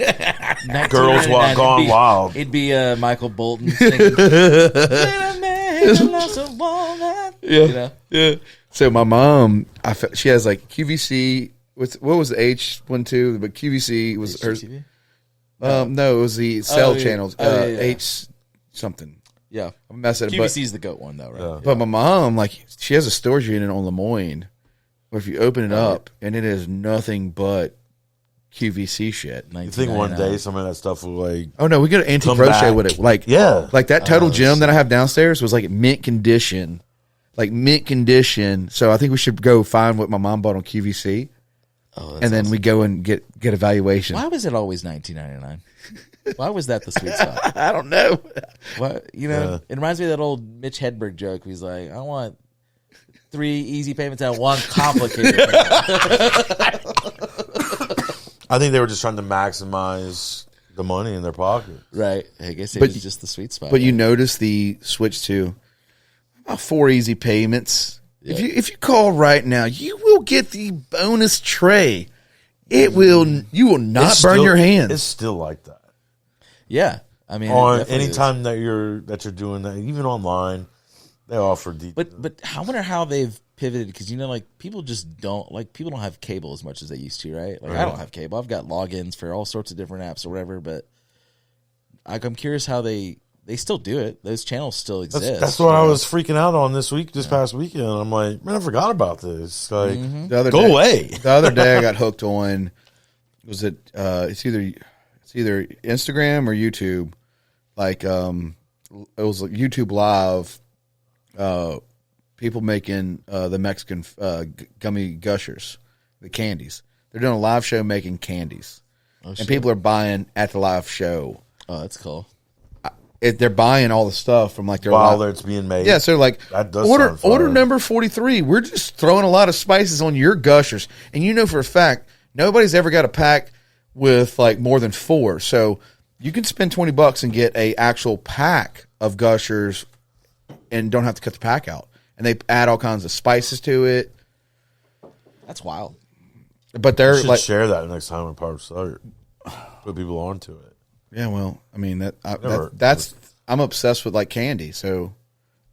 Girls $19.99. Gone Wild. It'd be Michael Bolton singing. Little man loves a walnut. Yeah. So my mom, she has like QVC. What was the H12? But QVC was her. HGTV? No, it was the cell yeah. channels. Oh, yeah. H something. Yeah. I'm messing it up. QVC's the GOAT one, though, right? But my mom, like, she has a storage unit on Lemoyne where if you open it up and it is nothing but QVC shit. You think one day some of that stuff will like? Oh no, we got an antique Come crochet back. with it. Like Yeah. like that Total Gym that I have downstairs was like mint condition. Like mint condition. So I think we should go find what my mom bought on QVC. Oh, And then we go and get evaluation. why was it always $19.99? Why was that the sweet spot? I don't know. What It reminds me of that old Mitch Hedberg joke. He's like, I want 3 easy payments and 1 complicated payment. I think they were just trying to maximize the money in their pocket. Right. I guess it But- was just the sweet spot. But you notice the switch to about 4 easy payments. If you call right now, you will get the bonus tray. You will not burn your hands. It's still like that. Yeah, I mean, On anytime that you're doing that, even online, they offer deep. But I wonder how they've pivoted, because like people just don't have cable as much as they used to, right? Like I don't have cable. I've got logins for all sorts of different apps or whatever, but I'm curious how they still do it. Those channels still exist. That's what I was freaking out on this past weekend. I'm like, man, I forgot about this. Like, go away. The other day I got hooked on. Was it? It's either Instagram or YouTube. Like, it was like YouTube Live. People making the Mexican gummy gushers, the candies. They're doing a live show making candies, and people are buying at the live show. Oh, that's cool. They're buying all the stuff from like their while it's being made. Yeah, so like that does order number 43. We're just throwing a lot of spices on your gushers, and you know for a fact nobody's ever got a pack with like more than 4. So you can spend $20 and get a actual pack of gushers, and don't have to cut the pack out. And they add all kinds of spices to it. That's wild. But they're should like share that next time we part start. Put people onto it. Yeah, well, I mean that's I'm obsessed with like candy. So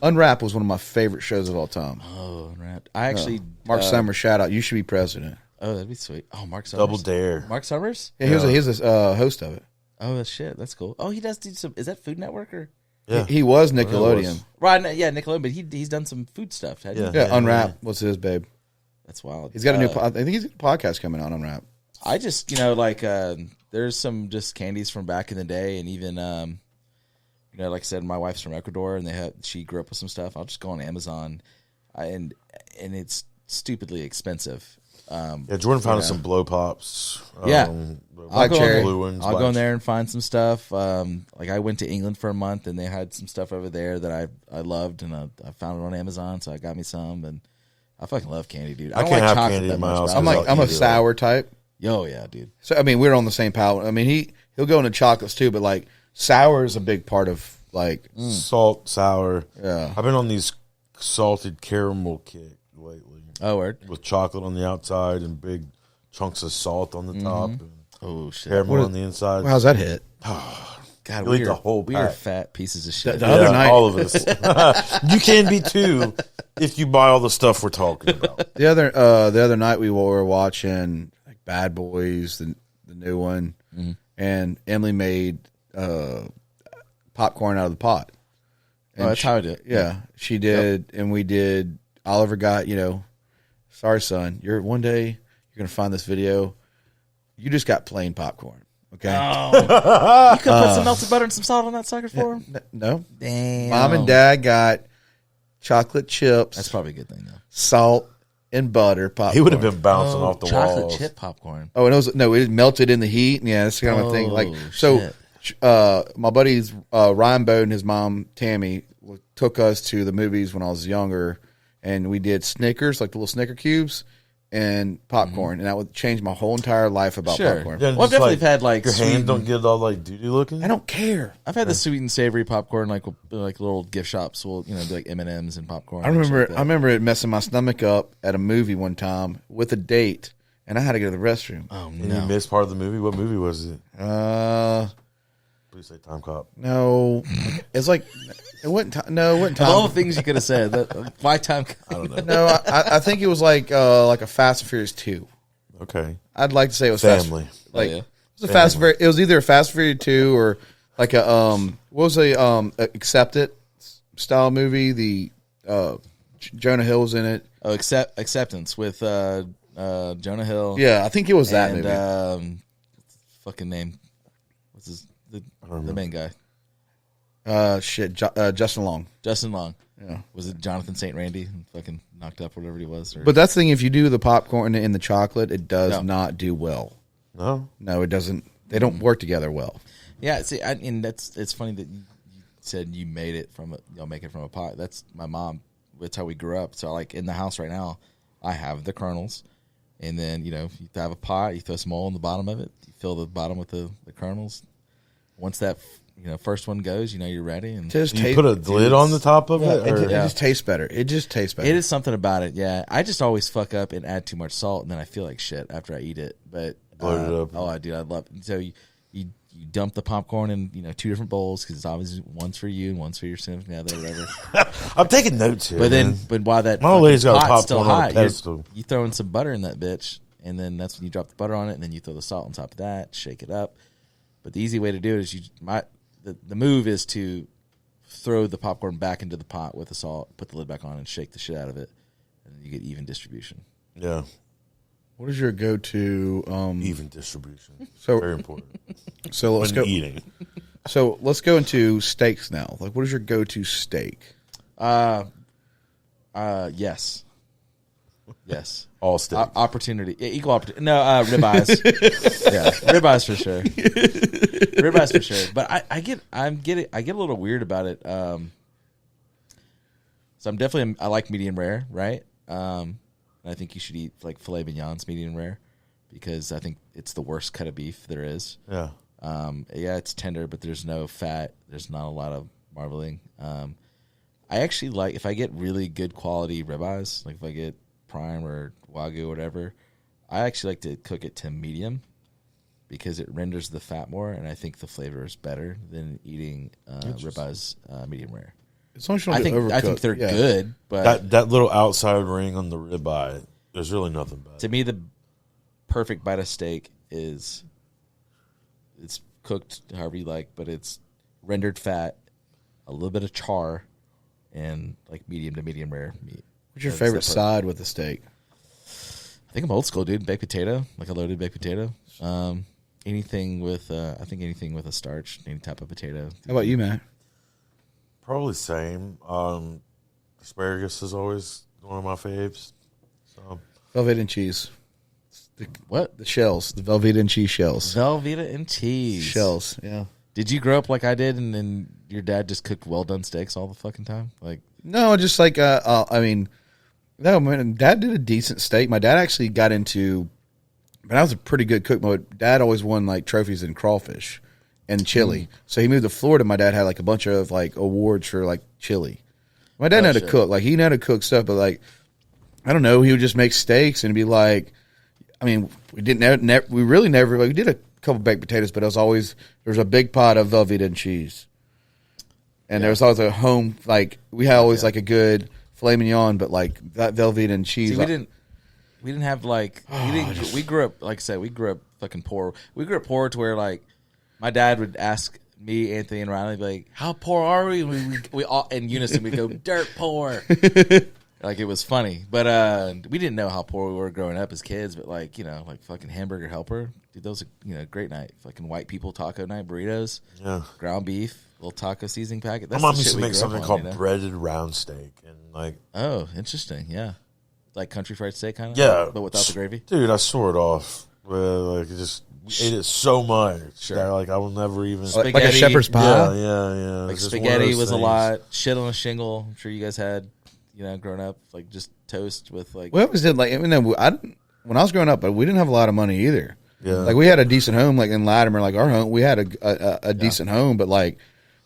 Unwrap was one of my favorite shows of all time. Oh, Unwrapped. I actually Mark Summers, shout out. You should be president. Oh, that'd be sweet. Oh, Mark Summers. Double Dare. Mark Summers? Yeah, he was a host of it. Oh, that's shit. That's cool. Oh, he does do some. Is that Food Network or? Yeah, he was Nickelodeon. Right? Yeah, Nickelodeon. But he's done some food stuff. Hasn't he? Yeah, Unwrap was his babe. That's wild. He's got a new. I think he's got a podcast coming on Unwrap. I just like there's some just candies from back in the day, and even like I said, my wife's from Ecuador, and she grew up with some stuff. I'll just go on Amazon, and it's stupidly expensive. Jordan found us some blow pops. I'll cherry. Blue ones, I'll go in there and find some stuff. Like I went to England for a month, and they had some stuff over there that I loved, and I found it on Amazon, so I got me some. And I fucking love candy, dude. I don't can't like have chocolate candy that in my much. house. But I'm a sour type. Yo, yeah, dude. So I mean, we're on the same palate. I mean, he'll go into chocolates too, but like sour is a big part of like salt, sour. Yeah, I've been on these salted caramel kick lately. Oh, word. With chocolate on the outside and big chunks of salt on the top. And Oh shit. caramel on the inside. how's that hit? God, You'll eat the whole we are pack. fat pieces of shit. The other night- all of us. You can be too if you buy all the stuff we're talking about. The other night we were watching like Bad Boys, the new one, and Emily made popcorn out of the pot. And That's how I do it. Yeah, she did, and we did. Oliver got, sorry son, one day you're gonna find this video. You just got plain popcorn, okay? You could put some melted butter and some salt on that sucker for him. No, Damn. Mom and Dad got chocolate chips. That's probably a good thing though. salt and butter popcorn. He would have been bouncing off the chocolate walls. chip popcorn. Oh, and it melted in the heat. Yeah, that's the kind of thing. Like so, my buddies Ryan Bode and his mom Tammy took us to the movies when I was younger, and we did Snickers, like the little Snicker cubes, and popcorn, and that would change my whole entire life about popcorn. Yeah, Well, I've just definitely had like your sweet hands and- don't get all like duty looking. I don't care. I've had the sweet and savory popcorn, like little gift shops will do like M&Ms and popcorn. I and shit remember. like that. I remember it messing my stomach up at a movie one time with a date, and I had to go to the restroom. Oh And you no! missed part of the movie. What movie was it? Please say Time Cop. No, it's like it wasn't. No, it wasn't Of all time. the things you could have said, why time? I don't know. No, I think it was like a Fast and Furious 2. Okay. I'd like to say it was Family. Like Oh, yeah. it was a Fast and Furious. It was either a Fast and Furious 2 or like a what was a Accept It style movie. The Jonah Hill was in it. Oh, acceptance with Jonah Hill. Yeah, I think it was that and movie. fucking name. What's the main guy? Justin Long. Justin Long. Yeah. Was it Jonathan St. Randy? Fucking knocked up, whatever he was. Or, But that's the thing. If you do the popcorn and the chocolate, it does No. not do well. No. No, it doesn't. They don't work together well. yeah. See, and it's funny that you said you made it from y'all make it from a pot. That's my mom. That's how we grew up. So like in the house right now, I have the kernels, and then you have a pot. You throw some oil in the bottom of it. You fill the bottom with the kernels. Once that first one goes, you're ready. And Just You put a lid on the top of it? Or? It just tastes better. It just tastes better. it is something about it. Yeah, I just always fuck up and add too much salt, and then I feel like shit after I eat it. But Load it up. oh, I do. I love it. So you dump the popcorn in 2 different bowls because it's obviously one's for you and one's for your significant other, whatever. I'm taking notes here. But then, man. while that My old lady's got a pot's still popcorn on a hot, pedestal. you throw in some butter in that bitch, and then that's when you drop the butter on it, and then you throw the salt on top of that, shake it up. But the easy way to do it is the move is to throw the popcorn back into the pot with the salt, put the lid back on, and shake the shit out of it, and then you get even distribution. Yeah. What is your go-to? Even distribution. So Very important. So let's When go. eating. So let's go into steaks now. Like, what is your go-to steak? Yes. All steaks. Opportunity, equal opportunity. No, ribeyes. Yeah, ribeyes for sure. Ribeyes for sure. But I get a little weird about it. So I'm definitely I like medium rare, right? I think you should eat like filet mignons medium rare because I think it's the worst cut of beef there is. Yeah. Yeah, it's tender, but there's no fat. There's not a lot of marbling. I actually like if I get really good quality ribeyes, like if I get prime or wagyu or whatever, I actually like to cook it to medium because it renders the fat more, and I think the flavor is better than eating ribeyes medium rare. As long as you don't get I think overcooked. they're Yeah. good, but That little outside ring on the ribeye, there's really nothing bad. to me, the perfect bite of steak is it's cooked however you like, but it's rendered fat, a little bit of char, and like medium to medium rare meat. What's your That's favorite the side with the steak? I think I'm old school, dude. Baked potato, like a loaded baked potato. Anything with, I think anything with a starch, any type of potato. How about you, Matt? Probably same. Asparagus is always one of my faves. So Velveeta and cheese. What? The shells. The Velveeta and cheese shells. Velveeta and cheese. Shells, yeah. Did you grow up like I did, and then your dad just cooked well done steaks all the fucking time? Like, No, just like, I mean, no, man, Dad did a decent steak. My dad actually got into, but I was a pretty good cook. My dad always won like trophies in crawfish and chili. So he moved to Florida. My dad had like a bunch of like awards for like chili. My dad knew how to cook. Like he knew how to cook stuff, but like, I don't know, he would just make steaks and be like, I mean, we didn't, we really never, like, we did a couple baked potatoes, but it was always, there was a big pot of Velveeta and cheese. And there was always a home, like, we had always like a good filet mignon, but like that Velveeta and cheese. see, we didn't have like, we grew up, like I said, we grew up fucking poor. We grew up poor to where like, my dad would ask me, Anthony, and Riley, like, how poor are we? We all, in unison, we go, dirt poor. Like, it was funny. But we didn't know how poor we were growing up as kids, but like, like fucking Hamburger Helper. Dude, those are, great night. Fucking white people taco night, burritos, ground beef, little taco seasoning packet. my That's mom the used shit to we make grew up something on, called breaded round steak, and like, oh, interesting, yeah. Like country fried steak kind of? yeah, But without the gravy? dude, I swore it off. Like, it just ate it so much that like I will never even. like a Spaghetti. shepherd's pie. Yeah. Like It's just one of spaghetti those was a things. lot. Shit on a shingle. I'm sure you guys had, growing up, like just toast with like. We always did like, I mean, when I was growing up, we didn't have a lot of money either. Yeah. Like we had a decent home, like in Latimer, like our home, we had a decent home, but like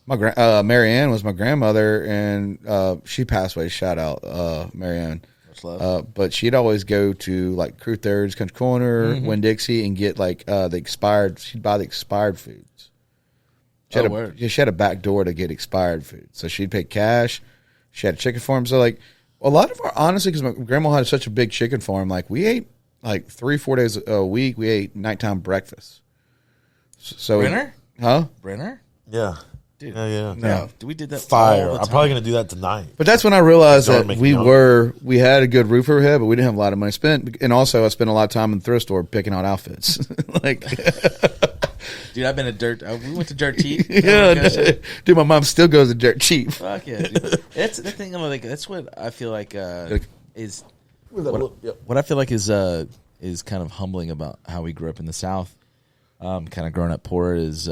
Mary Ann was my grandmother, and she passed away. Shout out Mary Ann. Much love. But she'd always go to like Crew Thirds, Country Corner, Winn-Dixie, and get like the expired. She'd buy the expired foods. She had a back door to get expired food, so she'd pay cash. She had a chicken farm, so like a lot of our, honestly, because my grandma had such a big chicken farm, like we ate like 3-4 days a week. We ate nighttime breakfast. So Brenner? Brenner? Yeah. Dude. Yeah. No. We did that Fire. all the I'm probably time. gonna do that tonight. But that's when I realized Started that making we had a good roof overhead, but we didn't have a lot of money spent. And also, I spent a lot of time in the thrift store picking out outfits. Like, Dude, I've been a dirt. We went to Dirt Cheap. yeah, Oh my gosh. dude, my mom still goes to Dirt Cheap. Fuck yeah, dude. That's the thing. I'm like, that's what I feel like is what I feel like is kind of humbling about how we grew up in the South. Kind of growing up poor is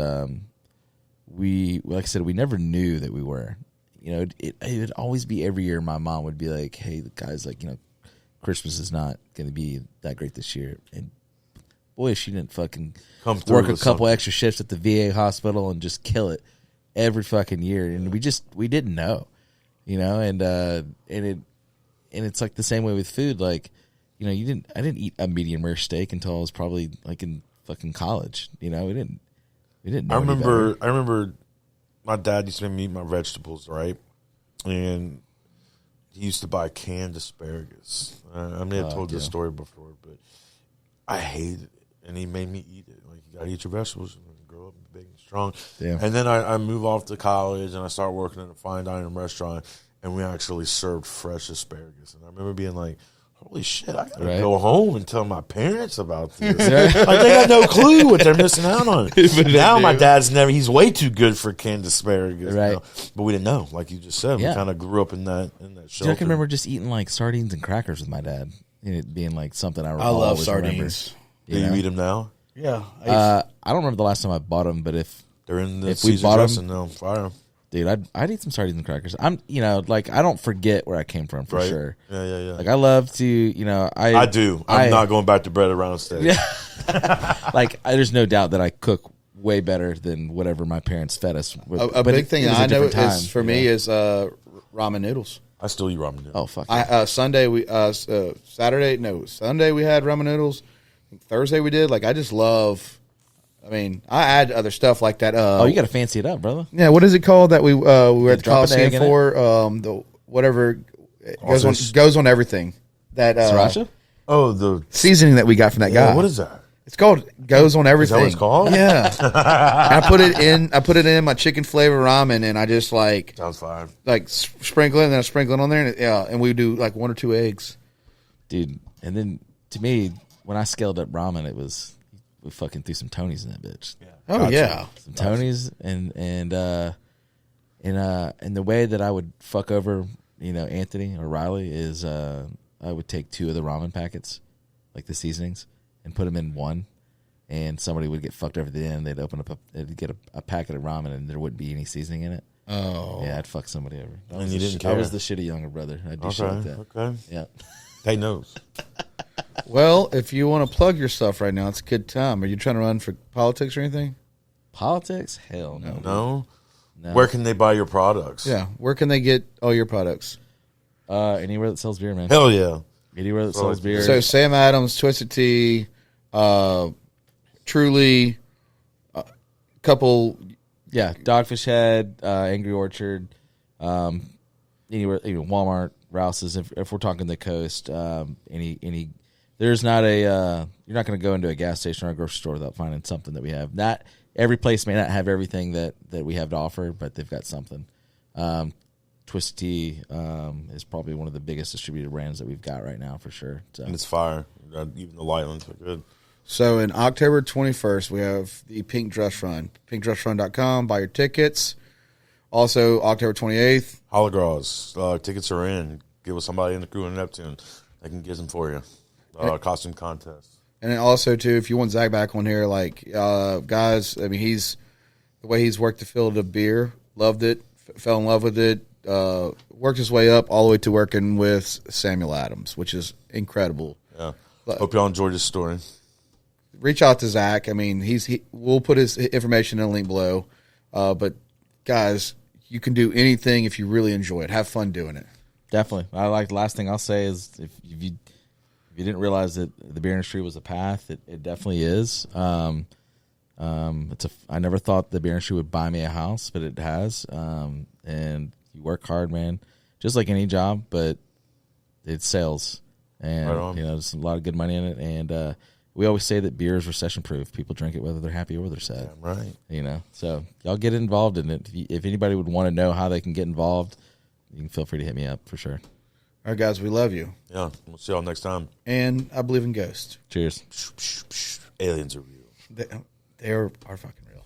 we, like I said, we never knew that we were. It would always be every year. My mom would be like, "Hey, the guys, like, Christmas is not going to be that great this year." And boy, she didn't fucking Come through work a with couple something. extra shifts at the VA hospital and just kill it. every fucking year, and we didn't know, and it's like the same way with food. Like, I didn't eat a medium rare steak until I was probably like in fucking college. We didn't know. I remember my dad used to make me eat my vegetables, right? And he used to buy canned asparagus. I may have told this story before, but I hated it. And he made me eat it. Like, you got to eat your vegetables and grow up big and strong. Damn. And then I move off to college, and I start working in a fine dining restaurant, and we actually served fresh asparagus. And I remember being like, holy shit, I got to go home and tell my parents about this. Like, they got no clue what they're missing out on. Now my dad's he's way too good for canned asparagus. Right. Now. But we didn't know, like you just said. We kind of grew up in that shelter. Dude, I can remember just eating like sardines and crackers with my dad. And it being like something I love sardines. Do you eat them now? Yeah. I don't remember the last time I bought them, but if They're in the if we Caesar bought dressing them, now. Fire 'em. dude, I'd eat some sardines and crackers. I don't forget where I came from for sure. Yeah. Like, I love to, I do. I'm not going back to bread around steak. Yeah. Like, there's no doubt that I cook way better than whatever my parents fed us. A big thing I know is for me is ramen noodles. I still eat ramen noodles. Oh, fuck yeah. Sunday we Sunday we had ramen noodles. Thursday we did. Like, I just love. I mean, I add other stuff like that. You got to fancy it up, brother. Yeah, what is it called that we were at the drop an egg Coliseum in for? The whatever goes on everything. That Sriracha? Oh, the seasoning that we got from that guy. what is that? It's called goes on everything. Is that what it's called? Yeah. I put it in my chicken flavor ramen, and I just Sounds fire. Sprinkle it, and then I sprinkle it on there, and we do like 1 or 2 eggs. Dude, and then to me, when I scaled up ramen, we fucking threw some Tonys in that bitch. Yeah. Oh Gotcha. yeah, Some Tonys, and the way that I would fuck over, Anthony or Riley is I would take 2 of the ramen packets, like the seasonings, and put them in one, and somebody would get fucked over at the end. They'd open up they'd get a packet of ramen, and there wouldn't be any seasoning in it. Oh Yeah, I'd fuck somebody over. And you didn't care? I was the shitty younger brother. I'd do shit like that. Okay. Yeah. They knows. Well, if you want to plug your stuff right now, it's a good time. Are you trying to run for politics or anything? Politics? Hell no. No? Where can they buy your products? Yeah. Where can they get all your products? Anywhere that sells beer, man. Hell yeah. Anywhere that sells beer. So Sam Adams, Twisted Tea, Truly, couple. Yeah, Dogfish Head, Angry Orchard, anywhere, even Walmart, Rouse's. If we're talking the coast, any. There's not you're not going to go into a gas station or a grocery store without finding something that we have. Not every place may not have everything that we have to offer, but they've got something. Twisted Tea is probably one of the biggest distributed brands that we've got right now for sure. So. And it's fire. Even the light ones are good. So in October 21st, we have the Pink Dress Run. PinkDressRun.com. Buy your tickets. Also, October 28th. Holograws. Tickets are in. Get with somebody in the crew in Neptune. They can get them for you. Costume contest. And then also, too, if you want Zach back on here, guys, I mean, the way he's worked the field of beer, loved it, fell in love with it, worked his way up all the way to working with Samuel Adams, which is incredible. Yeah. Hope y'all enjoyed this story. Reach out to Zach. I mean, we'll put his information in a link below. But guys, you can do anything if you really enjoy it. Have fun doing it. Definitely. The last thing I'll say is if you didn't realize that the beer industry was a path, it definitely is. I never thought the beer industry would buy me a house, but it has. And you work hard, man, just like any job, but it's sales, and there's a lot of good money in it. And we always say that beer is recession proof. People drink it whether they're happy or they're sad. Yeah, right. So y'all get involved in it. If anybody would want to know how they can get involved, you can feel free to hit me up for sure. All right, guys, we love you. Yeah, we'll see y'all next time. And I believe in ghosts. Cheers. Aliens are real. They are fucking real.